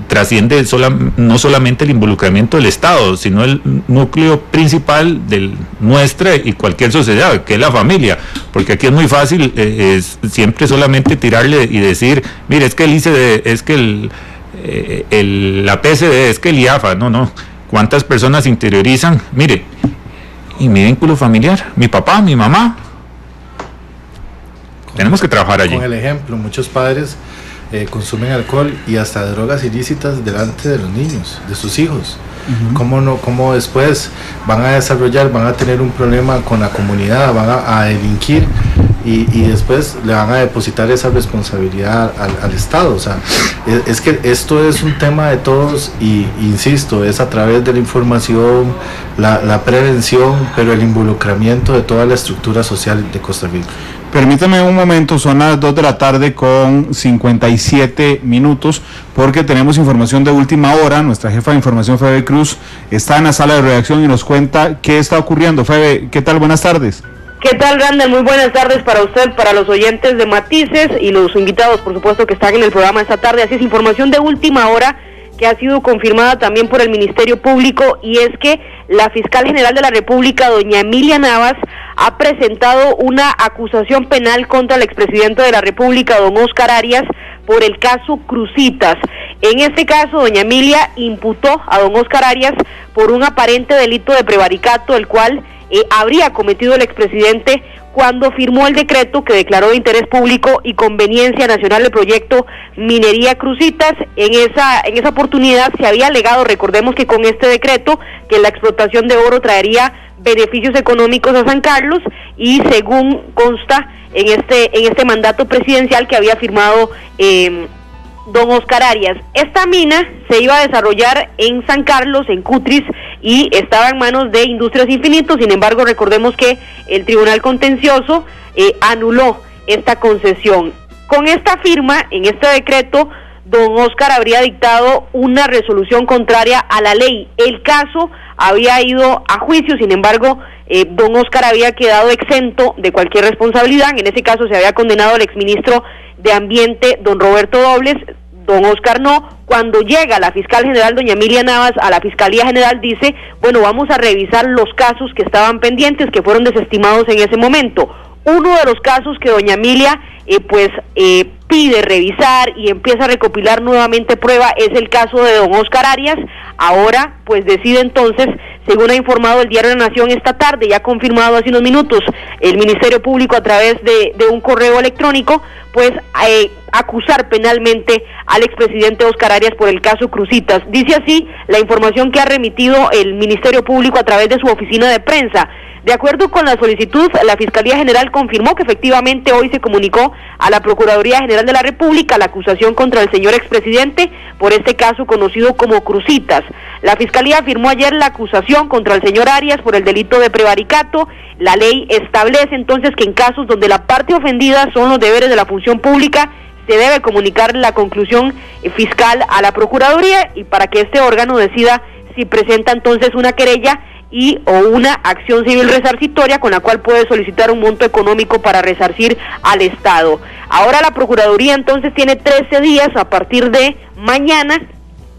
trasciende no solamente el involucramiento del Estado, sino el núcleo principal de nuestra y cualquier sociedad, que es la familia. Porque aquí es muy fácil siempre solamente tirarle y decir, mire, es que el ICD, es que la PCD, es que el IAFA, no. ¿Cuántas personas interiorizan? Mire, y mi vínculo familiar, mi papá, mi mamá. Tenemos que trabajar allí. Con el ejemplo, muchos padres consumen alcohol y hasta drogas ilícitas delante de los niños, de sus hijos. ¿Cómo después van a tener un problema con la comunidad, van a delinquir y después le van a depositar esa responsabilidad al Estado? O sea, es que esto es un tema de todos, y insisto, es a través de la información, la prevención, pero el involucramiento de toda la estructura social de Costa Rica. Permítame un momento, son las 2 de la tarde con 57 minutos, porque tenemos información de última hora. Nuestra jefa de información, Febe Cruz, está en la sala de redacción y nos cuenta qué está ocurriendo. Febe, ¿qué tal? Buenas tardes. ¿Qué tal, Randall? Muy buenas tardes para usted, para los oyentes de Matices y los invitados, por supuesto, que están en el programa esta tarde. Así es, información de última hora que ha sido confirmada también por el Ministerio Público, y es que la Fiscal General de la República, doña Emilia Navas, ha presentado una acusación penal contra el expresidente de la República, don Óscar Arias, por el caso Cruzitas. En este caso, doña Emilia imputó a don Óscar Arias por un aparente delito de prevaricato, el cual habría cometido el expresidente cuando firmó el decreto que declaró de interés público y conveniencia nacional el proyecto Minería Cruzitas. En esa oportunidad se había alegado, recordemos que con este decreto, que la explotación de oro traería beneficios económicos a San Carlos, y según consta en este mandato presidencial que había firmado don Óscar Arias, esta mina se iba a desarrollar en San Carlos, en Cutris, y estaba en manos de Industrias Infinitos. Sin embargo, recordemos que el Tribunal Contencioso anuló esta concesión. Con esta firma, en este decreto, don Óscar habría dictado una resolución contraria a la ley. El caso había ido a juicio, sin embargo, don Óscar había quedado exento de cualquier responsabilidad. En ese caso se había condenado al exministro de Ambiente, don Roberto Dobles. Don Óscar no. Cuando llega la fiscal general, doña Emilia Navas, a la Fiscalía General, dice, bueno, vamos a revisar los casos que estaban pendientes, que fueron desestimados en ese momento. Uno de los casos que doña Emilia pide revisar y empieza a recopilar nuevamente prueba es el caso de don Óscar Arias. Ahora pues decide entonces, según ha informado el Diario La Nación esta tarde, ya confirmado hace unos minutos el Ministerio Público a través de un correo electrónico, pues acusar penalmente al expresidente Óscar Arias por el caso Cruzitas. Dice así la información que ha remitido el Ministerio Público a través de su oficina de prensa. De acuerdo con la solicitud, la Fiscalía General confirmó que efectivamente hoy se comunicó a la Procuraduría General de la República la acusación contra el señor expresidente por este caso conocido como Cruzitas. La Fiscalía firmó ayer la acusación contra el señor Arias por el delito de prevaricato. La ley establece entonces que en casos donde la parte ofendida son los deberes de la función pública, se debe comunicar la conclusión fiscal a la Procuraduría, y para que este órgano decida si presenta entonces una querella o una acción civil resarcitoria con la cual puede solicitar un monto económico para resarcir al Estado. Ahora la Procuraduría entonces tiene 13 días a partir de mañana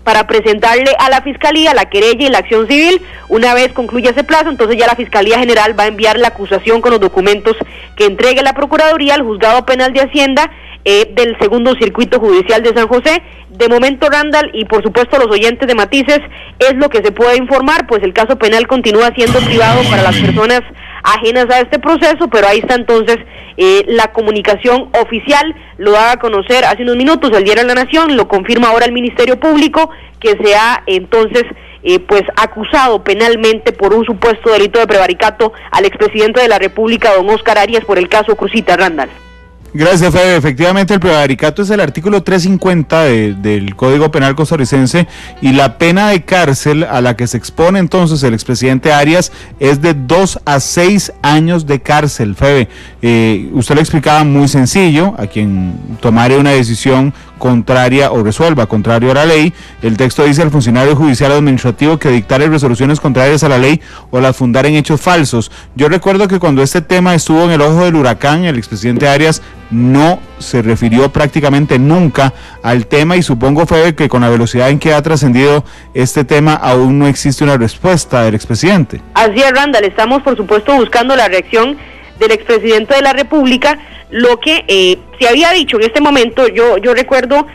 para presentarle a la Fiscalía la querella y la acción civil. Una vez concluya ese plazo, entonces ya la Fiscalía General va a enviar la acusación con los documentos que entregue la Procuraduría al Juzgado Penal de Hacienda del Segundo Circuito Judicial de San José. De momento, Randall, y por supuesto los oyentes de Matices, es lo que se puede informar, pues el caso penal continúa siendo privado para las personas ajenas a este proceso, pero ahí está entonces la comunicación oficial, lo daba a conocer hace unos minutos el Diario La Nación, lo confirma ahora el Ministerio Público, que se ha entonces pues acusado penalmente por un supuesto delito de prevaricato al expresidente de la República, don Óscar Arias, por el caso Cruzitas, Randall. Gracias, Fede. Efectivamente, el prevaricato es el artículo 350 del Código Penal costarricense, y la pena de cárcel a la que se expone entonces el expresidente Arias es de 2 a 6 años de cárcel, Fede. Usted lo explicaba muy sencillo, a quien tomare una decisión contraria o resuelva contrario a la ley. El texto dice: al funcionario judicial o administrativo que dictare resoluciones contrarias a la ley o las fundar en hechos falsos. Yo recuerdo que cuando este tema estuvo en el ojo del huracán, el expresidente Arias no se refirió prácticamente nunca al tema, y supongo, Fede, que con la velocidad en que ha trascendido este tema aún no existe una respuesta del expresidente. Así es, Randall, estamos por supuesto buscando la reacción del expresidente de la República. Lo que se había dicho en este momento, yo recuerdo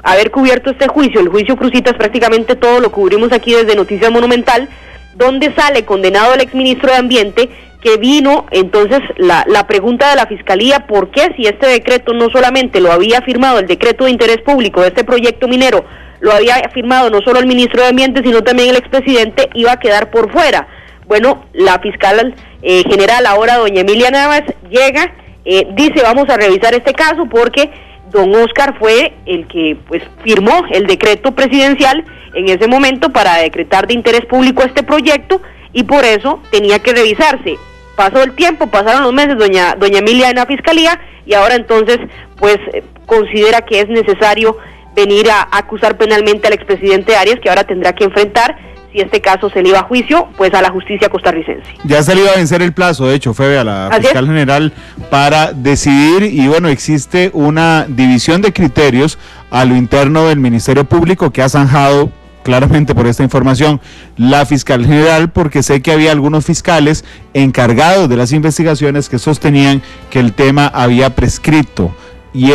haber cubierto este juicio, el juicio Cruzitas, prácticamente todo lo cubrimos aquí desde Noticias Monumental, donde sale condenado el exministro de Ambiente, que vino entonces la pregunta de la Fiscalía: ¿por qué, si este decreto no solamente lo había firmado el decreto de interés público de este proyecto minero, lo había firmado no solo el ministro de Ambiente, sino también el expresidente, iba a quedar por fuera? Bueno, la fiscal general ahora, doña Emilia Navas, llega, dice: vamos a revisar este caso porque don Óscar fue el que pues firmó el decreto presidencial en ese momento para decretar de interés público este proyecto, y por eso tenía que revisarse. pasó el tiempo, pasaron los meses, doña Emilia en la fiscalía, y ahora entonces pues considera que es necesario venir a acusar penalmente al expresidente Arias, que ahora tendrá que enfrentar, si este caso se le iba a juicio, pues a la justicia costarricense. Ya se le iba a vencer el plazo, de hecho, Febe, a la fiscal general para decidir, y bueno, existe una división de criterios a lo interno del Ministerio Público que ha zanjado claramente por esta información la fiscal general, porque sé que había algunos fiscales encargados de las investigaciones que sostenían que el tema había prescrito, y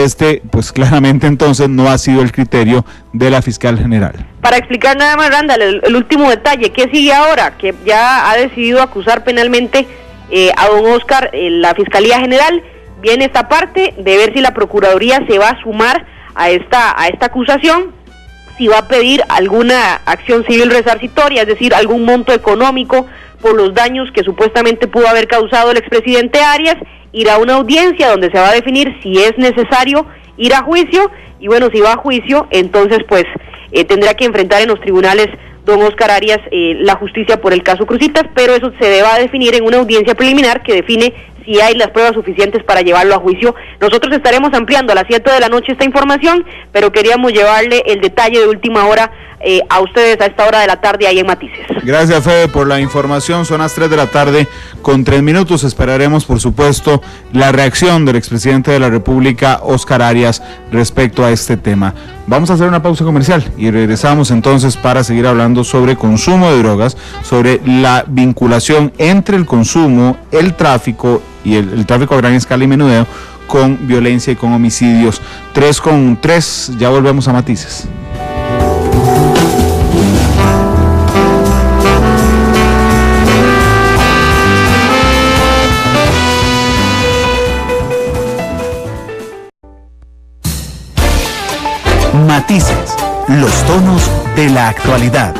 pues claramente entonces no ha sido el criterio de la fiscal general. Para explicar nada más, Randall, el último detalle, ¿qué sigue ahora? Que ya ha decidido acusar penalmente a don Oscar la Fiscalía General. Viene esta parte de ver si la Procuraduría se va a sumar a esta acusación, si va a pedir alguna acción civil resarcitoria, es decir, algún monto económico por los daños que supuestamente pudo haber causado el expresidente Arias. Ir a una audiencia donde se va a definir si es necesario ir a juicio, y bueno, si va a juicio, entonces pues tendrá que enfrentar en los tribunales don Oscar Arias la justicia por el caso Cruzitas, pero eso se va a definir en una audiencia preliminar que define si hay las pruebas suficientes para llevarlo a juicio. Nosotros estaremos ampliando a las 7 de la noche esta información, pero queríamos llevarle el detalle de última hora a ustedes a esta hora de la tarde ahí en Matices. Gracias, Fede, por la información. Son las 3 de la tarde con 3 minutos. Esperaremos, por supuesto, la reacción del expresidente de la República, Oscar Arias, respecto a este tema. Vamos a hacer una pausa comercial y regresamos entonces para seguir hablando sobre consumo de drogas, sobre la vinculación entre el consumo, el tráfico y el tráfico a gran escala y menudeo con violencia y con homicidios. 3:03, ya volvemos a Matices. Matices, los tonos de la actualidad.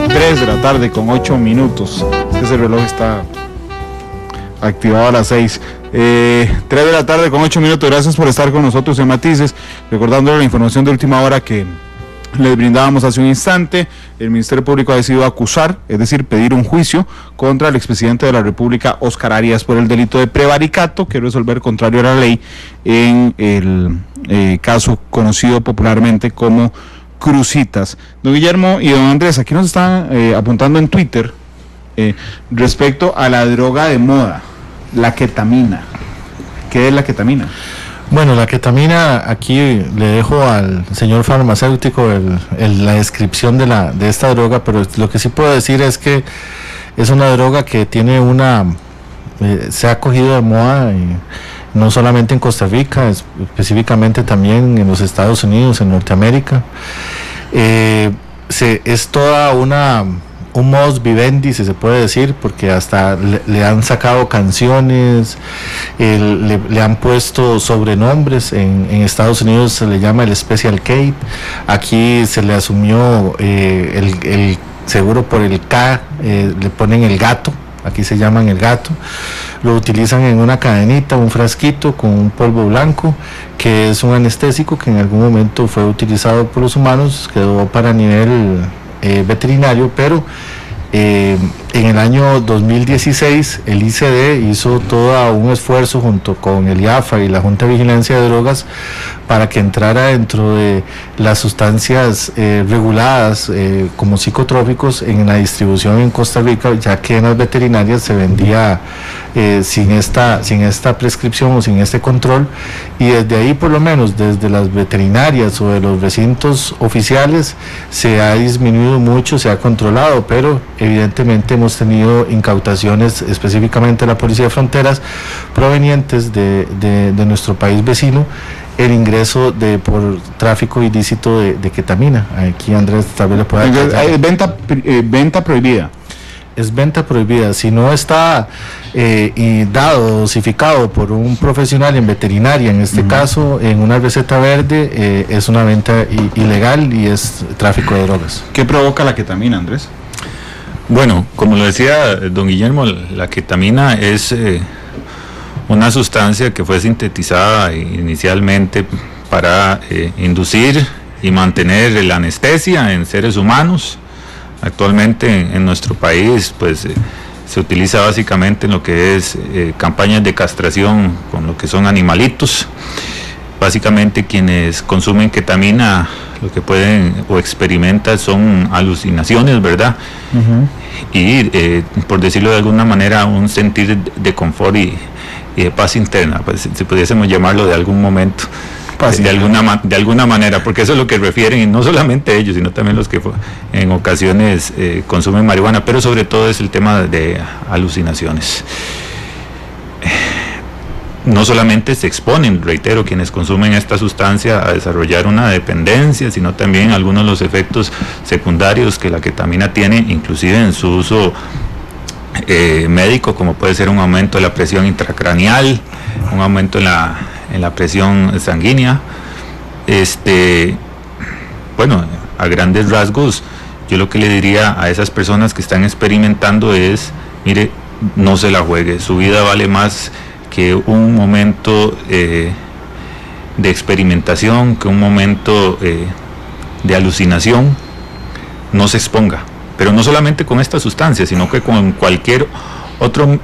Tres de la tarde con 8 minutos. Ese reloj está activado a las 6. 3 de la tarde con 8 minutos. Gracias por estar con nosotros en Matices. Recordándole la información de última hora que les brindábamos hace un instante. El Ministerio Público ha decidido acusar, es decir, pedir un juicio contra el expresidente de la República, Oscar Arias, por el delito de prevaricato, que resolver contrario a la ley en el caso conocido popularmente como Cruzitas. Don Guillermo y don Andrés, aquí nos están apuntando en Twitter respecto a la droga de moda, la ketamina. ¿Qué es la ketamina? Bueno, la ketamina, aquí le dejo al señor farmacéutico la descripción de esta droga, pero lo que sí puedo decir es que es una droga que tiene se ha cogido de moda, no solamente en Costa Rica, específicamente también en los Estados Unidos, en Norteamérica. Es toda un modus vivendi, si se puede decir, porque hasta le han sacado canciones, le han puesto sobrenombres. En Estados Unidos se le llama el Special K, aquí se le asumió el seguro por el K, le ponen el gato. Aquí se llaman el gato, lo utilizan en una cadenita, un frasquito con un polvo blanco, que es un anestésico que en algún momento fue utilizado por los humanos, quedó para nivel veterinario, pero en el año 2016 el ICD hizo todo un esfuerzo junto con el IAFA y la Junta de Vigilancia de Drogas para que entrara dentro de las sustancias reguladas como psicotrópicos en la distribución en Costa Rica, ya que en las veterinarias se vendía sin esta prescripción o sin este control, y desde ahí, por lo menos desde las veterinarias o de los recintos oficiales, se ha disminuido mucho, se ha controlado, pero evidentemente hemos tenido incautaciones, específicamente la Policía de Fronteras, provenientes de nuestro país vecino, el ingreso por tráfico ilícito de ketamina. Aquí Andrés tal vez le pueda decir. ¿Es venta prohibida? Es venta prohibida. Si no está dosificado por un profesional en veterinaria, en este caso, en una receta verde, es una venta ilegal y es tráfico de drogas. ¿Qué provoca la ketamina, Andrés? Bueno, como lo decía don Guillermo, la ketamina es una sustancia que fue sintetizada inicialmente para inducir y mantener la anestesia en seres humanos. Actualmente en nuestro país pues se utiliza básicamente en lo que es campañas de castración con lo que son animalitos. Básicamente quienes consumen ketamina lo que pueden o experimentan son alucinaciones, ¿verdad? Y por decirlo de alguna manera un sentir de confort y de paz interna, pues si pudiésemos llamarlo de algún momento. De alguna manera, porque eso es lo que refieren, y no solamente ellos, sino también los que en ocasiones consumen marihuana, pero sobre todo es el tema de alucinaciones. No solamente se exponen, reitero, quienes consumen esta sustancia a desarrollar una dependencia, sino también algunos de los efectos secundarios que la ketamina tiene, inclusive en su uso médico, como puede ser un aumento de la presión intracraneal, un aumento en la presión sanguínea. Bueno, a grandes rasgos, yo lo que le diría a esas personas que están experimentando es, mire, no se la juegue, su vida vale más que un momento de experimentación, que un momento de alucinación. No se exponga, pero no solamente con esta sustancia, sino que con cualquier otro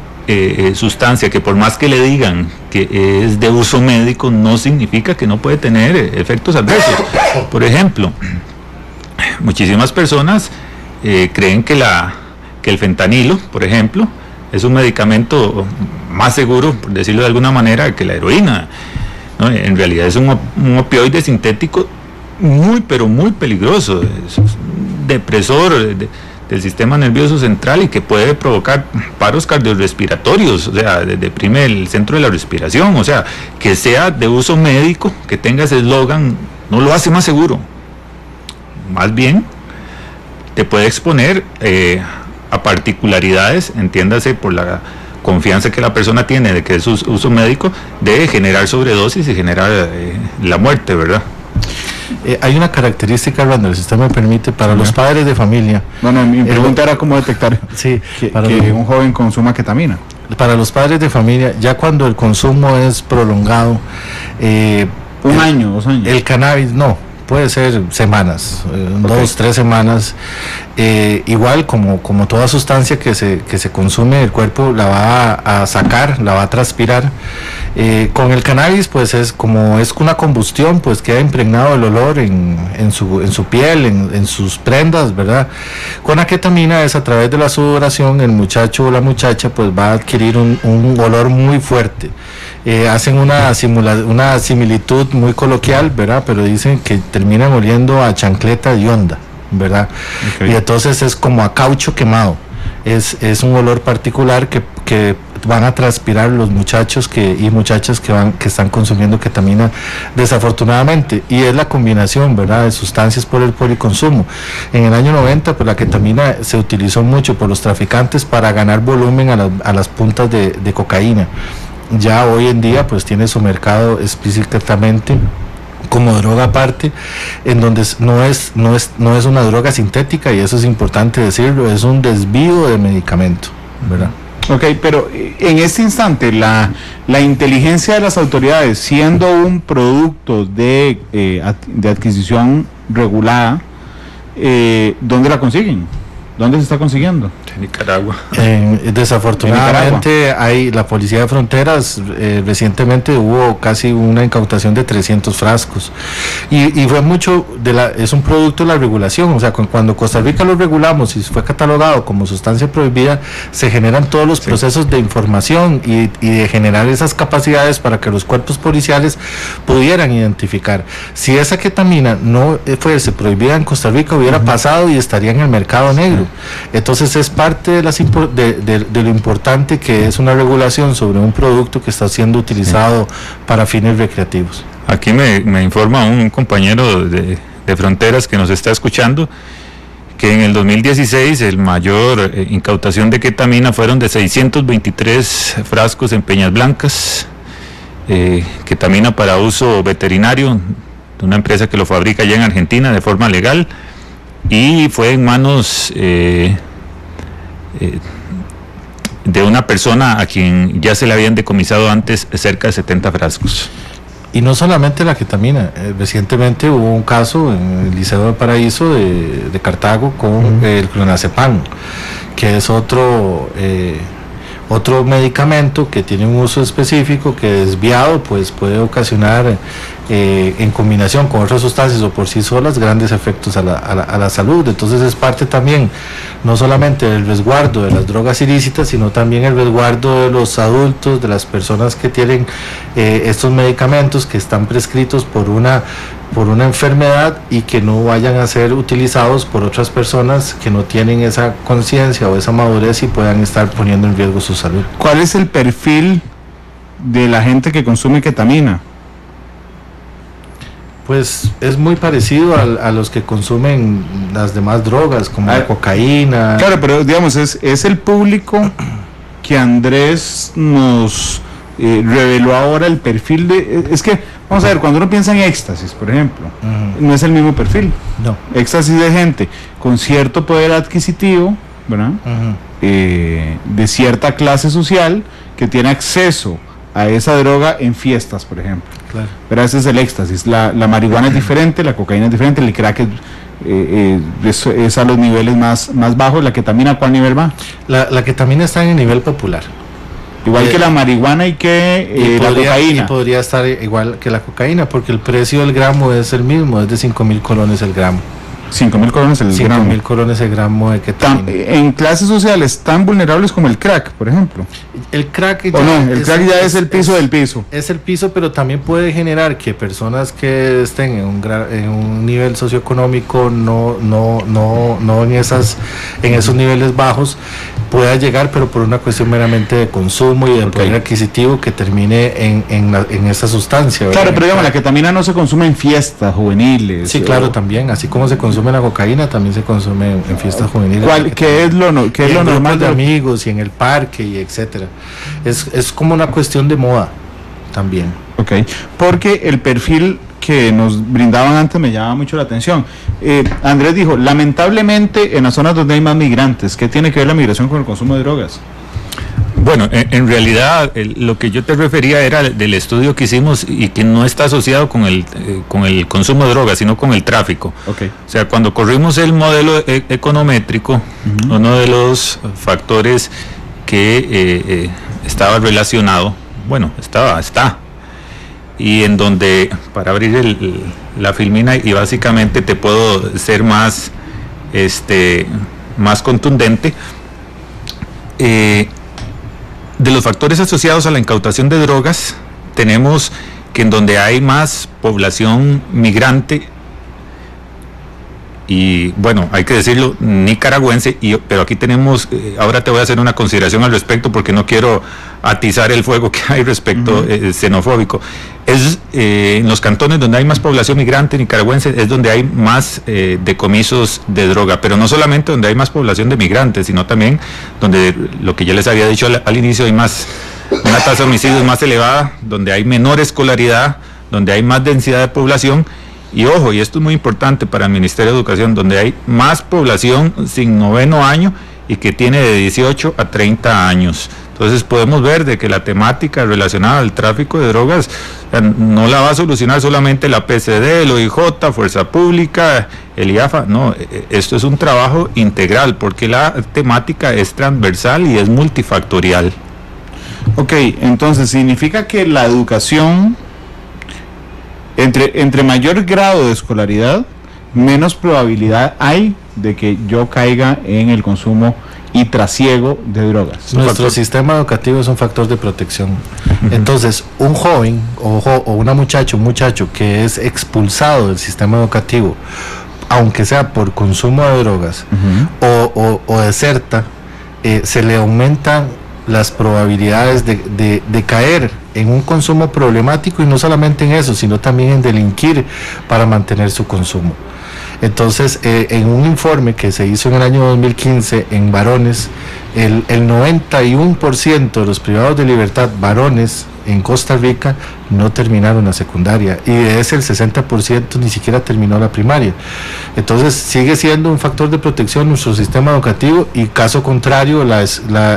sustancia que por más que le digan que es de uso médico, no significa que no puede tener efectos adversos. Por ejemplo, muchísimas personas creen que el fentanilo, por ejemplo, es un medicamento más seguro, por decirlo de alguna manera, que la heroína, ¿no? En realidad es un opioide sintético muy, pero muy peligroso, es un depresor del sistema nervioso central y que puede provocar paros cardiorrespiratorios, o sea, deprime el centro de la respiración. O sea, que sea de uso médico, que tenga ese eslogan, no lo hace más seguro. Más bien, te puede exponer a particularidades, entiéndase por la confianza que la persona tiene de que es uso médico, de generar sobredosis y generar la muerte, ¿verdad? Hay una característica, Randall, si usted me permite, para los padres de familia. Bueno, mi pregunta era cómo detectar que un joven consuma ketamina. Para los padres de familia, ya cuando el consumo es prolongado, un año, 2 años. El cannabis no, puede ser semanas, 2, 3 semanas. Igual como toda sustancia que se consume, el cuerpo la va a sacar, la va a transpirar. Con el cannabis, pues es una combustión, pues queda impregnado el olor en su piel, en sus prendas, ¿verdad? Con la ketamina es a través de la sudoración, el muchacho o la muchacha pues va a adquirir un olor muy fuerte. Hacen una similitud muy coloquial, ¿verdad? Pero dicen que terminan oliendo a chancleta de Honda, ¿verdad? Okay. Y entonces es como a caucho quemado. Es un olor particular que van a transpirar los muchachos y muchachas que están consumiendo ketamina, desafortunadamente, y es la combinación, ¿verdad?, de sustancias por el policonsumo. En el año 90 pues la ketamina se utilizó mucho por los traficantes para ganar volumen a las puntas de cocaína. Ya hoy en día pues tiene su mercado explícitamente como droga aparte, en donde no es una droga sintética, y eso es importante decirlo, es un desvío de medicamento, ¿verdad? Ok, pero en este instante la inteligencia de las autoridades, siendo un producto de adquisición regulada, ¿dónde la consiguen? ¿Dónde se está consiguiendo? En Nicaragua. Desafortunadamente la Policía de Fronteras recientemente hubo casi una incautación de 300 frascos y fue mucho es un producto de la regulación. O sea, cuando Costa Rica lo regulamos y fue catalogado como sustancia prohibida, se generan todos los procesos de información y de generar esas capacidades para que los cuerpos policiales pudieran identificar. Si esa ketamina no fuese prohibida en Costa Rica, hubiera pasado y estaría en el mercado negro. Entonces es parte de, de lo importante que es una regulación sobre un producto que está siendo utilizado para fines recreativos. Aquí me informa un compañero de Fronteras que nos está escuchando que en el 2016 el mayor incautación de ketamina fueron de 623 frascos en Peñas Blancas, ketamina para uso veterinario, de una empresa que lo fabrica allá en Argentina de forma legal, y fue en manos de una persona a quien ya se le habían decomisado antes cerca de 70 frascos. Y no solamente la ketamina, recientemente hubo un caso en el Liceo del Paraíso de Cartago con el clonazepam, que es otro medicamento que tiene un uso específico que desviado pues puede ocasionar en combinación con otras sustancias o por sí solas grandes efectos a la salud. Entonces es parte también no solamente del resguardo de las drogas ilícitas, sino también el resguardo de los adultos, de las personas que tienen estos medicamentos que están prescritos por una enfermedad y que no vayan a ser utilizados por otras personas que no tienen esa conciencia o esa madurez y puedan estar poniendo en riesgo su salud. ¿Cuál es el perfil de la gente que consume ketamina? Pues es muy parecido a los que consumen las demás drogas, como la cocaína. Claro, pero digamos, es el público que Andrés nos reveló ahora el perfil de... Es que, vamos a ver, cuando uno piensa en éxtasis, por ejemplo, no es el mismo perfil. No. Éxtasis de gente con cierto poder adquisitivo, ¿verdad? De cierta clase social que tiene acceso a esa droga en fiestas, por ejemplo. Claro. Pero ese es el éxtasis. La marihuana es diferente, la cocaína es diferente, el crack es a los niveles más bajos. ¿La ketamina a cuál nivel va? La ketamina está en el nivel popular. Igual que la marihuana y que la cocaína. Y podría estar igual que la cocaína, porque el precio del gramo es el mismo, es de 5.000 colones el gramo. 5.000 colones el gramo. 5.000 colones el gramo de ketamina. En clases sociales tan vulnerables como el crack, por ejemplo. El crack ya, el crack ya es el piso del piso. Es el piso, pero también puede generar que personas que estén en un nivel socioeconómico no en esos niveles bajos pueda llegar, pero por una cuestión meramente de consumo y de poder adquisitivo que termine en esa sustancia. Claro, pero digamos, la ketamina no se consume en fiestas juveniles. Sí, claro, también, así como se consume la cocaína, también se consume en fiestas juveniles. ¿Qué es lo normal de amigos y en el parque y etcétera? Es como una cuestión de moda también. Ok, porque el perfil que nos brindaban antes me llama mucho la atención. Andrés dijo, lamentablemente en las zonas donde hay más migrantes, ¿qué tiene que ver la migración con el consumo de drogas? Bueno, en realidad lo que yo te refería era del estudio que hicimos y que no está asociado con el consumo de drogas, sino con el tráfico. Okay. O sea, cuando corrimos el modelo econométrico, uno de los factores que estaba relacionado, bueno, está, y en donde, para abrir la filmina, y básicamente te puedo ser más contundente, de los factores asociados a la incautación de drogas, tenemos que en donde hay más población migrante, y bueno, hay que decirlo, nicaragüense, pero aquí tenemos, ahora te voy a hacer una consideración al respecto porque no quiero atizar el fuego que hay respecto xenofóbico. Es en los cantones donde hay más población migrante nicaragüense es donde hay más decomisos de droga, pero no solamente donde hay más población de migrantes, sino también donde, lo que ya les había dicho al inicio, hay una tasa de homicidios más elevada, donde hay menor escolaridad, donde hay más densidad de población. Y ojo, y esto es muy importante para el Ministerio de Educación, donde hay más población sin 9º año y que tiene de 18 a 30 años. Entonces podemos ver de que la temática relacionada al tráfico de drogas no la va a solucionar solamente la PCD, el OIJ, Fuerza Pública, el IAFA. No, esto es un trabajo integral porque la temática es transversal y es multifactorial. Ok, entonces significa que la educación... Entre mayor grado de escolaridad, menos probabilidad hay de que yo caiga en el consumo y trasiego de drogas. Nuestro sistema educativo es un factor de protección. Entonces, un joven o un muchacho que es expulsado del sistema educativo aunque sea por consumo de drogas o deserta, se le aumentan las probabilidades de caer en un consumo problemático, y no solamente en eso, sino también en delinquir para mantener su consumo. Entonces, en un informe que se hizo en el año 2015 en varones, el 91% de los privados de libertad varones en Costa Rica no terminaron la secundaria, y de ese el 60% ni siquiera terminó la primaria. Entonces sigue siendo un factor de protección nuestro sistema educativo, y caso contrario, la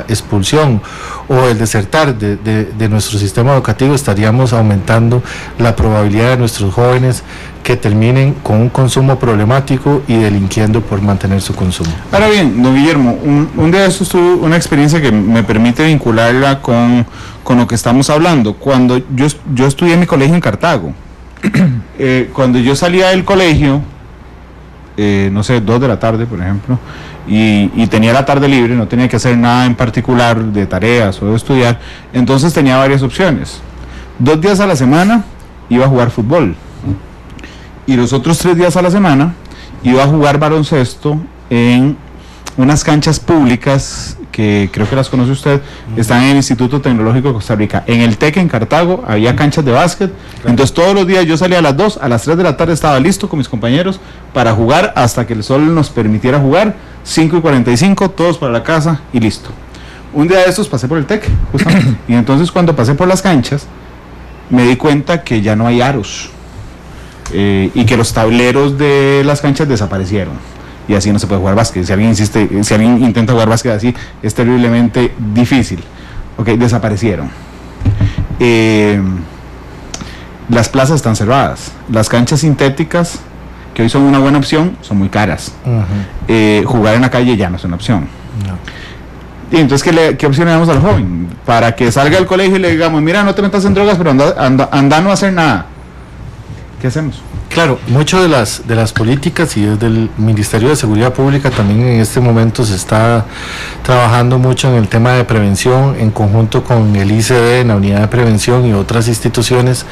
expulsión o el desertar de nuestro sistema educativo, estaríamos aumentando la probabilidad de nuestros jóvenes que terminen con un consumo problemático y delinquiendo por mantener su consumo. Ahora bien, don Guillermo, un día de estos tuve una experiencia que me permite vincularla con lo que estamos hablando. Cuando yo estudié en mi colegio en Cartago, cuando yo salía del colegio, no sé, 2 de la tarde, por ejemplo, y tenía la tarde libre, no tenía que hacer nada en particular de tareas o de estudiar, entonces tenía varias opciones. 2 días a la semana iba a jugar fútbol, y los otros 3 días a la semana iba a jugar baloncesto en unas canchas públicas que creo que las conoce usted, están en el Instituto Tecnológico de Costa Rica. En el TEC en Cartago había canchas de básquet, entonces todos los días yo salía a las 2, a las 3 de la tarde estaba listo con mis compañeros para jugar hasta que el sol nos permitiera jugar, 5:45, todos para la casa y listo. Un día de estos pasé por el TEC, justamente, y entonces cuando pasé por las canchas me di cuenta que ya no hay aros, y que los tableros de las canchas desaparecieron, y así no se puede jugar básquet. Si alguien intenta jugar básquet así, es terriblemente difícil. Ok, desaparecieron. Las plazas están cerradas, las canchas sintéticas, que hoy son una buena opción, son muy caras. Jugar en la calle ya no es una opción. Y entonces, ¿qué opción le damos al joven? Para que salga del colegio y le digamos, mira, no te metas en drogas, pero anda a no hacer nada. ¿Qué hacemos? Claro, mucho de las políticas, y desde el Ministerio de Seguridad Pública también en este momento se está trabajando mucho en el tema de prevención, en conjunto con el ICD, en la unidad de prevención, y otras instituciones,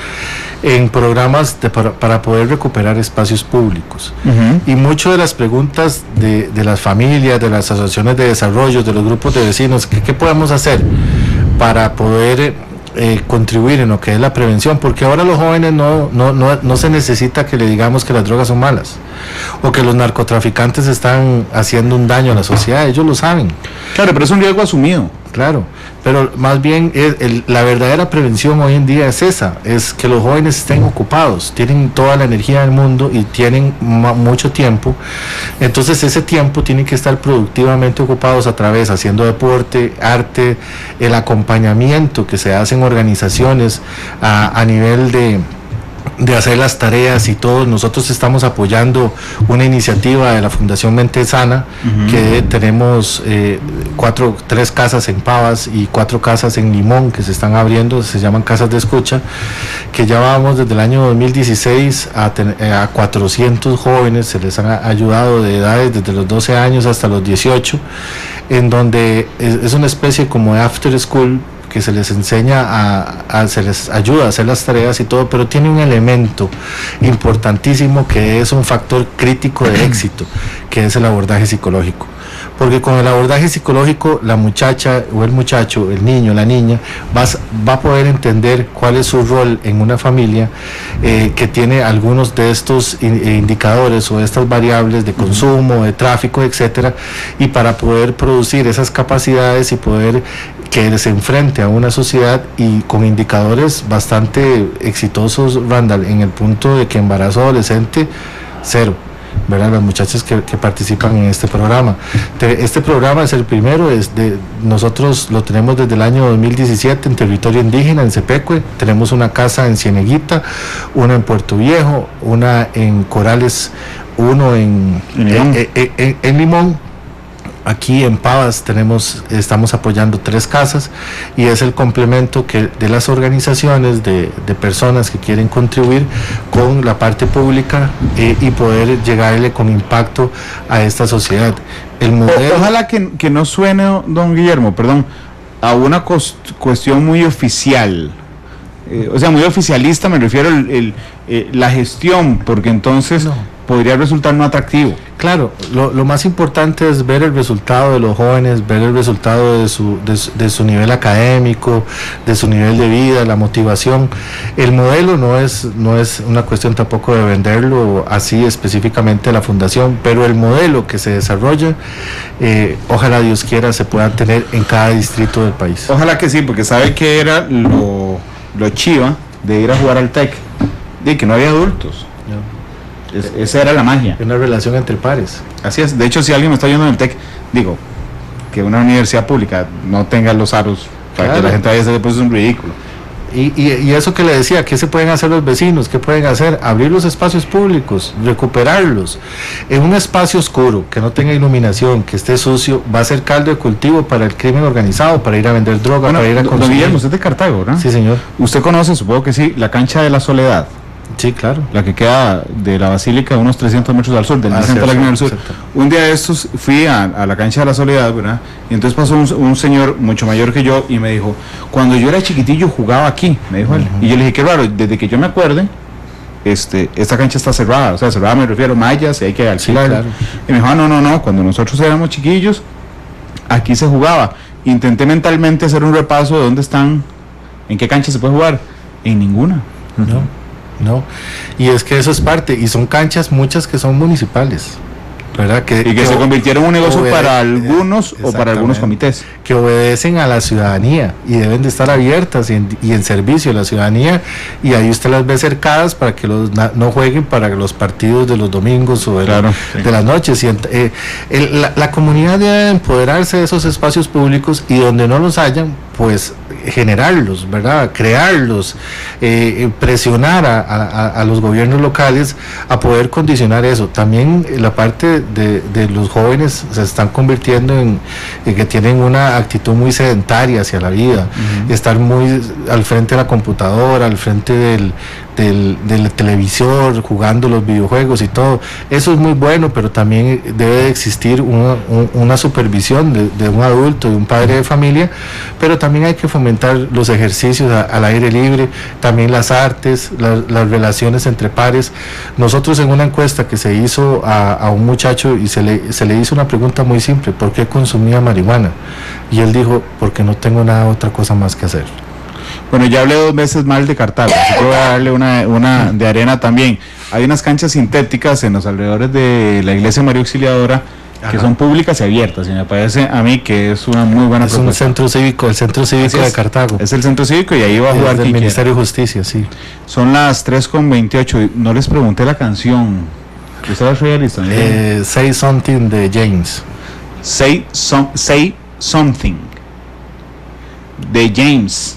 en programas para poder recuperar espacios públicos. Y mucho de las preguntas de las familias, de las asociaciones de desarrollo, de los grupos de vecinos, ¿qué podemos hacer para poder contribuir en lo que es la prevención? Porque ahora los jóvenes no se necesita que le digamos que las drogas son malas, o que los narcotraficantes están haciendo un daño a la sociedad. Ellos lo saben. Claro, pero es un riesgo asumido. Claro, pero más bien la verdadera prevención hoy en día es esa, es que los jóvenes estén ocupados, tienen toda la energía del mundo y tienen mucho tiempo. Entonces ese tiempo tiene que estar productivamente ocupados a través, haciendo deporte, arte, el acompañamiento que se hace en organizaciones a nivel de hacer las tareas y todo. Nosotros estamos apoyando una iniciativa de la Fundación Mente Sana, que tenemos 3 casas en Pavas y 4 casas en Limón que se están abriendo, se llaman casas de escucha, que ya vamos desde el año 2016 a 400 jóvenes, se les ha ayudado de edades desde los 12 años hasta los 18, en donde es una especie como de after school, que se les enseña se les ayuda a hacer las tareas y todo, pero tiene un elemento importantísimo que es un factor crítico de éxito, que es el abordaje psicológico. Porque con el abordaje psicológico, la muchacha o el muchacho, el niño, la niña, va a poder entender cuál es su rol en una familia que tiene algunos de estos indicadores o de estas variables de consumo, de tráfico, etcétera, y para poder producir esas capacidades y poder que se enfrente a una sociedad y con indicadores bastante exitosos, Randall, en el punto de que embarazo adolescente, 0. ¿Verdad? Las muchachas que participan en este programa. Este programa es el primero, nosotros lo tenemos desde el año 2017 en territorio indígena, en Cepecue. Tenemos una casa en Cieneguita, una en Puerto Viejo, una en Corales, uno en Limón. Aquí en Pavas estamos apoyando 3 casas, y es el complemento de las organizaciones de personas que quieren contribuir con la parte pública y poder llegarle con impacto a esta sociedad. El modelo... Ojalá que no suene, don Guillermo, perdón, a una cuestión muy oficial, o sea, muy oficialista, me refiero la gestión, porque entonces podría resultar no atractivo. Claro, lo más importante es ver el resultado de los jóvenes, ver el resultado de su nivel académico, de su nivel de vida, la motivación. El modelo no es una cuestión tampoco de venderlo así específicamente a la fundación, pero el modelo que se desarrolla, ojalá Dios quiera se puedan tener en cada distrito del país. Ojalá que sí, porque sabe que era lo chiva de ir a jugar al TEC, de que no había adultos. Esa era la magia. Una relación entre pares. Así es. De hecho, si alguien me está yendo en el TEC, digo, que una universidad pública no tenga los aros para que la gente vaya a hacer después es un ridículo. Y eso que le decía, ¿qué se pueden hacer los vecinos? ¿Qué pueden hacer? Abrir los espacios públicos, recuperarlos. En un espacio oscuro, que no tenga iluminación, que esté sucio, va a ser caldo de cultivo para el crimen organizado, para ir a vender droga, para ir a consumir. Don Guillermo, usted es de Cartago, ¿verdad? Sí, señor. Usted conoce, supongo que sí, la cancha de la Soledad. Sí, claro. La que queda de la Basílica unos 300 metros al sur, del centro de la Laguna del Sur. Un día de estos fui a la cancha de la Soledad, ¿verdad? Y entonces pasó un señor mucho mayor que yo y me dijo, cuando yo era chiquitillo jugaba aquí, me dijo él. Y yo le dije, qué raro, desde que yo me acuerde, esta cancha está cerrada, o sea, cerrada me refiero a mallas y hay que alquilarla. Sí, claro. Y me dijo, no, cuando nosotros éramos chiquillos, aquí se jugaba. Intenté mentalmente hacer un repaso de dónde están, en qué cancha se puede jugar. En ninguna. No, y es que eso es parte, y son canchas muchas que son municipales, ¿verdad? Que se convirtieron en un negocio para algunos o para algunos comités. Que obedecen a la ciudadanía y deben de estar abiertas y en servicio a la ciudadanía, y ahí usted las ve cercadas para que no jueguen para los partidos de los domingos o de las noches. Y la comunidad debe empoderarse de esos espacios públicos y donde no los hayan, pues generarlos, ¿verdad? Crearlos, presionar a los gobiernos locales a poder condicionar eso. También la parte de los jóvenes se están convirtiendo en que tienen una actitud muy sedentaria hacia la vida, estar muy al frente de la computadora, al frente del televisor, jugando los videojuegos y todo. Eso es muy bueno, pero también debe de existir una supervisión de un adulto, de un padre de familia, pero también hay que fomentar los ejercicios al aire libre, también las artes, las relaciones entre pares. Nosotros en una encuesta que se hizo a un muchacho y se le hizo una pregunta muy simple: ¿por qué consumía marihuana? Y él dijo: porque no tengo otra cosa más que hacer. Bueno, ya hablé 2 veces mal de Cartago, así que voy a darle una de arena también. Hay unas canchas sintéticas en los alrededores de la iglesia María Auxiliadora que son públicas y abiertas, y me parece a mí que es una muy buena propuesta. Es un centro cívico, el centro cívico de Cartago. Es el centro cívico y ahí va a jugar el Ministerio de Justicia, sí. Son las 3:28, no les pregunté la canción. ¿Usted la traía lista? Say Something de James. Say Something de James.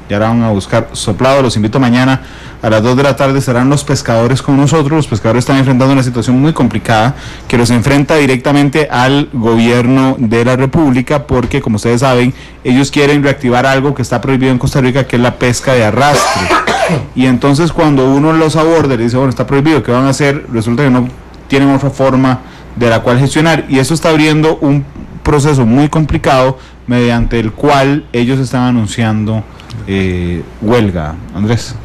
Y ahora van a buscar soplado. Los invito mañana a las 2 de la tarde. Estarán los pescadores con nosotros. Los pescadores están enfrentando una situación muy complicada que los enfrenta directamente al gobierno de la República, porque, como ustedes saben, ellos quieren reactivar algo que está prohibido en Costa Rica, que es la pesca de arrastre. Y entonces cuando uno los aborda y dice, bueno, está prohibido, ¿qué van a hacer? Resulta que no tienen otra forma de la cual gestionar, y eso está abriendo un proceso muy complicado mediante el cual ellos están anunciando huelga. Andrés.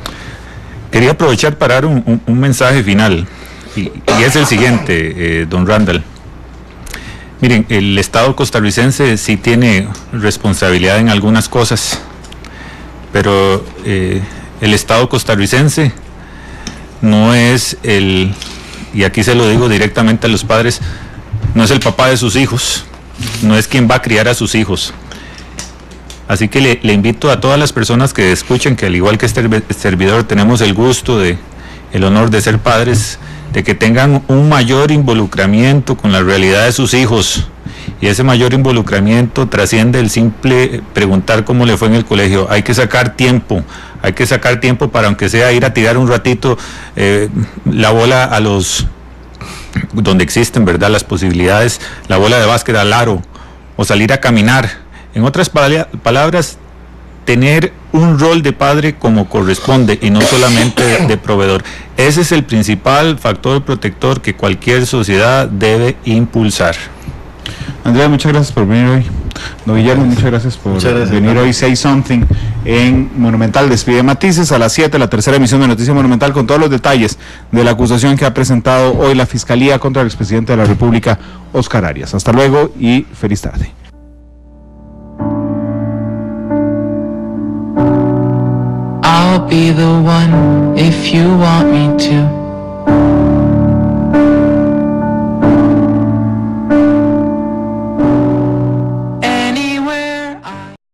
Quería aprovechar para dar un mensaje final, y es el siguiente, don Randall. Miren, el Estado costarricense sí tiene responsabilidad en algunas cosas, pero el Estado costarricense no es y aquí se lo digo directamente a los padres, no es el papá de sus hijos, no es quien va a criar a sus hijos. Así que le invito a todas las personas que escuchen, que al igual que este servidor tenemos el gusto, el honor de ser padres, de que tengan un mayor involucramiento con la realidad de sus hijos. Y ese mayor involucramiento trasciende el simple preguntar cómo le fue en el colegio. Hay que sacar tiempo para, aunque sea ir a tirar un ratito la bola donde existen, ¿verdad?, las posibilidades, la bola de básquet al aro, o salir a caminar. En otras palabras, tener un rol de padre como corresponde y no solamente de proveedor. Ese es el principal factor protector que cualquier sociedad debe impulsar. Andrea, muchas gracias por venir hoy. Don Guillermo, muchas gracias por venir hoy. Say Something en Monumental. Despide Matices a las 7, la tercera emisión de Noticias Monumental, con todos los detalles de la acusación que ha presentado hoy la Fiscalía contra el expresidente de la República, Óscar Arias. Hasta luego y feliz tarde. I'll be the one if you want me to.